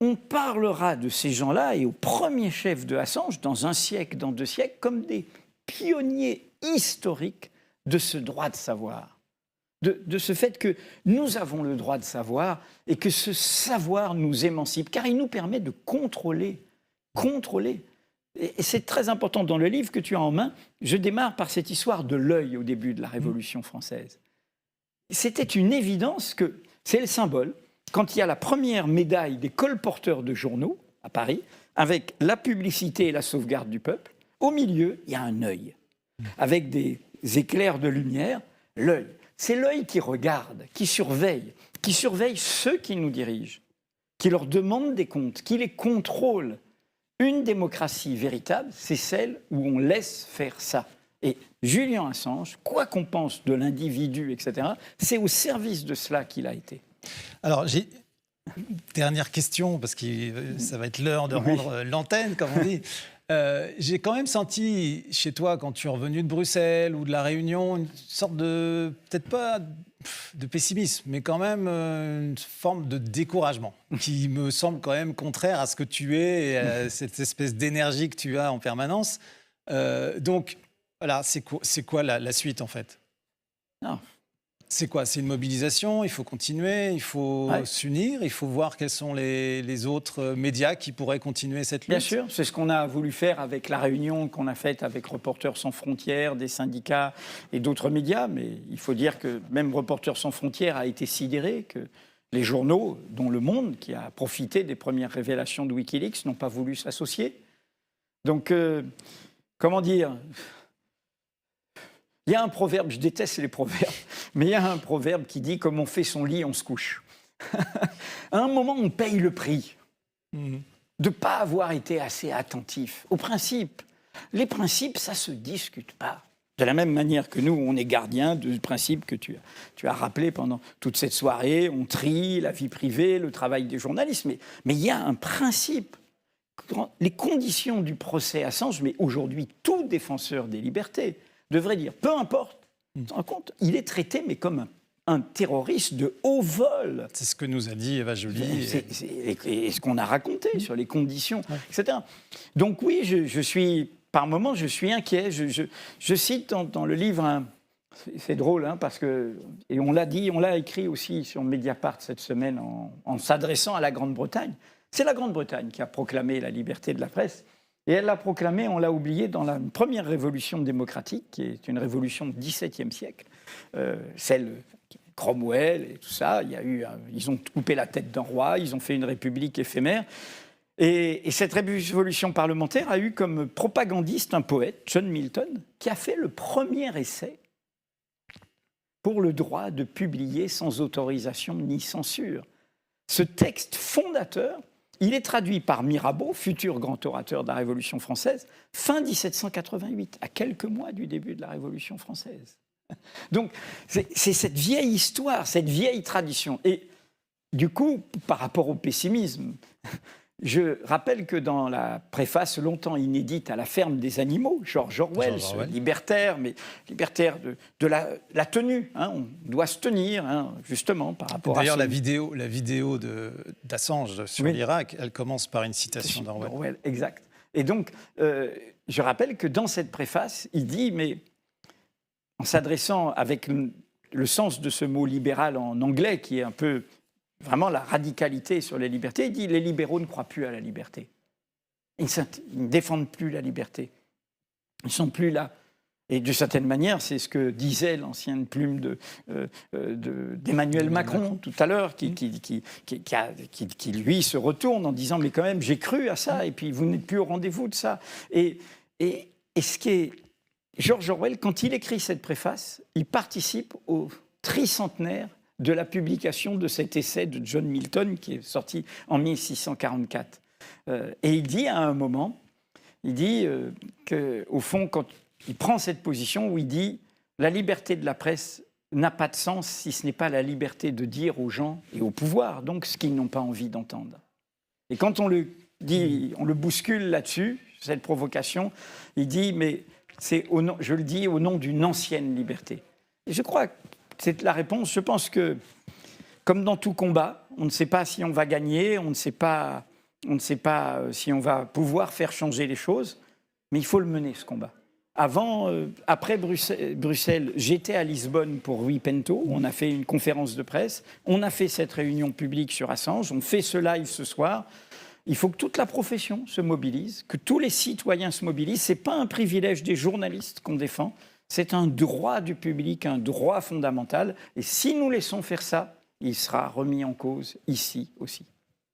Speaker 20: On parlera de ces gens-là et au premier chef de Assange, dans un siècle, dans 2 siècles, comme des pionniers historiques de ce droit de savoir. De ce fait que nous avons le droit de savoir et que ce savoir nous émancipe, car il nous permet de contrôler. Et c'est très important dans le livre que tu as en main. Je démarre par cette histoire de l'œil au début de la Révolution française. C'était une évidence que c'est le symbole. Quand il y a la première médaille des colporteurs de journaux à Paris, avec la publicité et la sauvegarde du peuple, au milieu, il y a un œil, avec des éclairs de lumière, l'œil. C'est l'œil qui regarde, qui surveille ceux qui nous dirigent, qui leur demande des comptes, qui les contrôle. Une démocratie véritable, c'est celle où on laisse faire ça. Et Julian Assange, quoi qu'on pense de l'individu, etc., c'est au service de cela qu'il a été.
Speaker 1: Alors, j'ai une dernière question, parce que ça va être l'heure de rendre l'antenne, comme on dit. J'ai quand même senti chez toi, quand tu es revenu de Bruxelles ou de La Réunion, une sorte de, peut-être pas de pessimisme, mais quand même une forme de découragement qui me semble quand même contraire à ce que tu es et à cette espèce d'énergie que tu as en permanence. Donc, voilà, c'est quoi la suite en fait?
Speaker 20: Non.
Speaker 1: C'est quoi? C'est une mobilisation, il faut continuer, il faut s'unir, il faut voir quels sont les autres médias qui pourraient continuer cette lutte.
Speaker 20: Bien sûr, c'est ce qu'on a voulu faire avec la réunion qu'on a faite avec Reporters sans frontières, des syndicats et d'autres médias. Mais il faut dire que même Reporters sans frontières a été sidéré que les journaux, dont Le Monde, qui a profité des premières révélations de Wikileaks, n'ont pas voulu s'associer. Donc, comment dire? Il y a un proverbe, je déteste les proverbes, mais il y a un proverbe qui dit « comme on fait son lit, on se couche ». À un moment, on paye le prix de ne pas avoir été assez attentif aux principes. Les principes, ça ne se discute pas. De la même manière que nous, on est gardiens du principe que tu as rappelé pendant toute cette soirée, on trie la vie privée, le travail des journalistes, mais il y a un principe. Les conditions du procès Assange, mais aujourd'hui, tout défenseur des libertés devrait dire, peu importe, tu te rends compte, il est traité mais comme un terroriste de haut vol.
Speaker 1: C'est ce que nous a dit Eva Joly.
Speaker 20: Et ce qu'on a raconté sur les conditions, etc. Donc oui, je suis, par moments, je suis inquiet. Je cite dans le livre, c'est drôle, hein, parce que, et on l'a dit, on l'a écrit aussi sur Mediapart cette semaine en s'adressant à la Grande-Bretagne. C'est la Grande-Bretagne qui a proclamé la liberté de la presse. Et elle l'a proclamé, on l'a oublié, dans la première révolution démocratique, qui est une révolution du XVIIe siècle, celle Cromwell et tout ça. Ils ont coupé la tête d'un roi, ils ont fait une république éphémère. Et cette révolution parlementaire a eu comme propagandiste un poète, John Milton, qui a fait le premier essai pour le droit de publier sans autorisation ni censure. Ce texte fondateur, il est traduit par Mirabeau, futur grand orateur de la Révolution française, fin 1788, à quelques mois du début de la Révolution française. Donc, c'est cette vieille histoire, cette vieille tradition. Et du coup, par rapport au pessimisme, je rappelle que dans la préface longtemps inédite à La ferme des animaux, George Orwell, libertaire, mais libertaire de la tenue. Hein, on doit se tenir, hein, justement, par rapport à...
Speaker 1: D'ailleurs, la vidéo d'Assange sur l'Irak, elle commence par une citation d'Orwell.
Speaker 20: Exact. Et donc, je rappelle que dans cette préface, il dit, mais en s'adressant avec le sens de ce mot libéral en anglais, qui est un peu... vraiment la radicalité sur les libertés, il dit les libéraux ne croient plus à la liberté. Ils ne défendent plus la liberté. Ils ne sont plus là. Et d'une certaine manière, c'est ce que disait l'ancienne plume d'Emmanuel Macron tout à l'heure, qui lui se retourne en disant « mais quand même, j'ai cru à ça, et puis vous n'êtes plus au rendez-vous de ça ». Et ce qui est... George Orwell, quand il écrit cette préface, il participe au tricentenaire de la publication de cet essai de John Milton qui est sorti en 1644. Et il dit à un moment, il dit qu'au fond, quand il prend cette position où il dit « la liberté de la presse n'a pas de sens si ce n'est pas la liberté de dire aux gens et au pouvoir, donc ce qu'ils n'ont pas envie d'entendre ». Et quand on le dit, on le bouscule là-dessus, cette provocation, il dit « mais c'est je le dis au nom d'une ancienne liberté ». Et je crois que c'est la réponse. Je pense que, comme dans tout combat, on ne sait pas si on va gagner, on ne sait pas si on va pouvoir faire changer les choses, mais il faut le mener, ce combat. Après Bruxelles, j'étais à Lisbonne pour Rui Pinto, on a fait une conférence de presse, on a fait cette réunion publique sur Assange, on fait ce live ce soir. Il faut que toute la profession se mobilise, que tous les citoyens se mobilisent. Ce n'est pas un privilège des journalistes qu'on défend, c'est un droit du public, un droit fondamental. Et si nous laissons faire ça, il sera remis en cause ici aussi.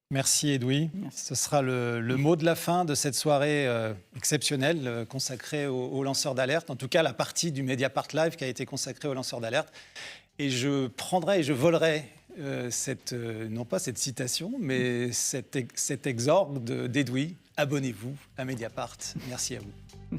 Speaker 1: Merci Edoui. Merci. Ce sera le mot de la fin de cette soirée exceptionnelle consacrée aux lanceurs d'alerte. En tout cas, la partie du Mediapart Live qui a été consacrée aux lanceurs d'alerte. Et je prendrai et je volerai non pas cette citation, mais cet exorgue d'Edoui. Abonnez-vous à Mediapart. Merci à vous.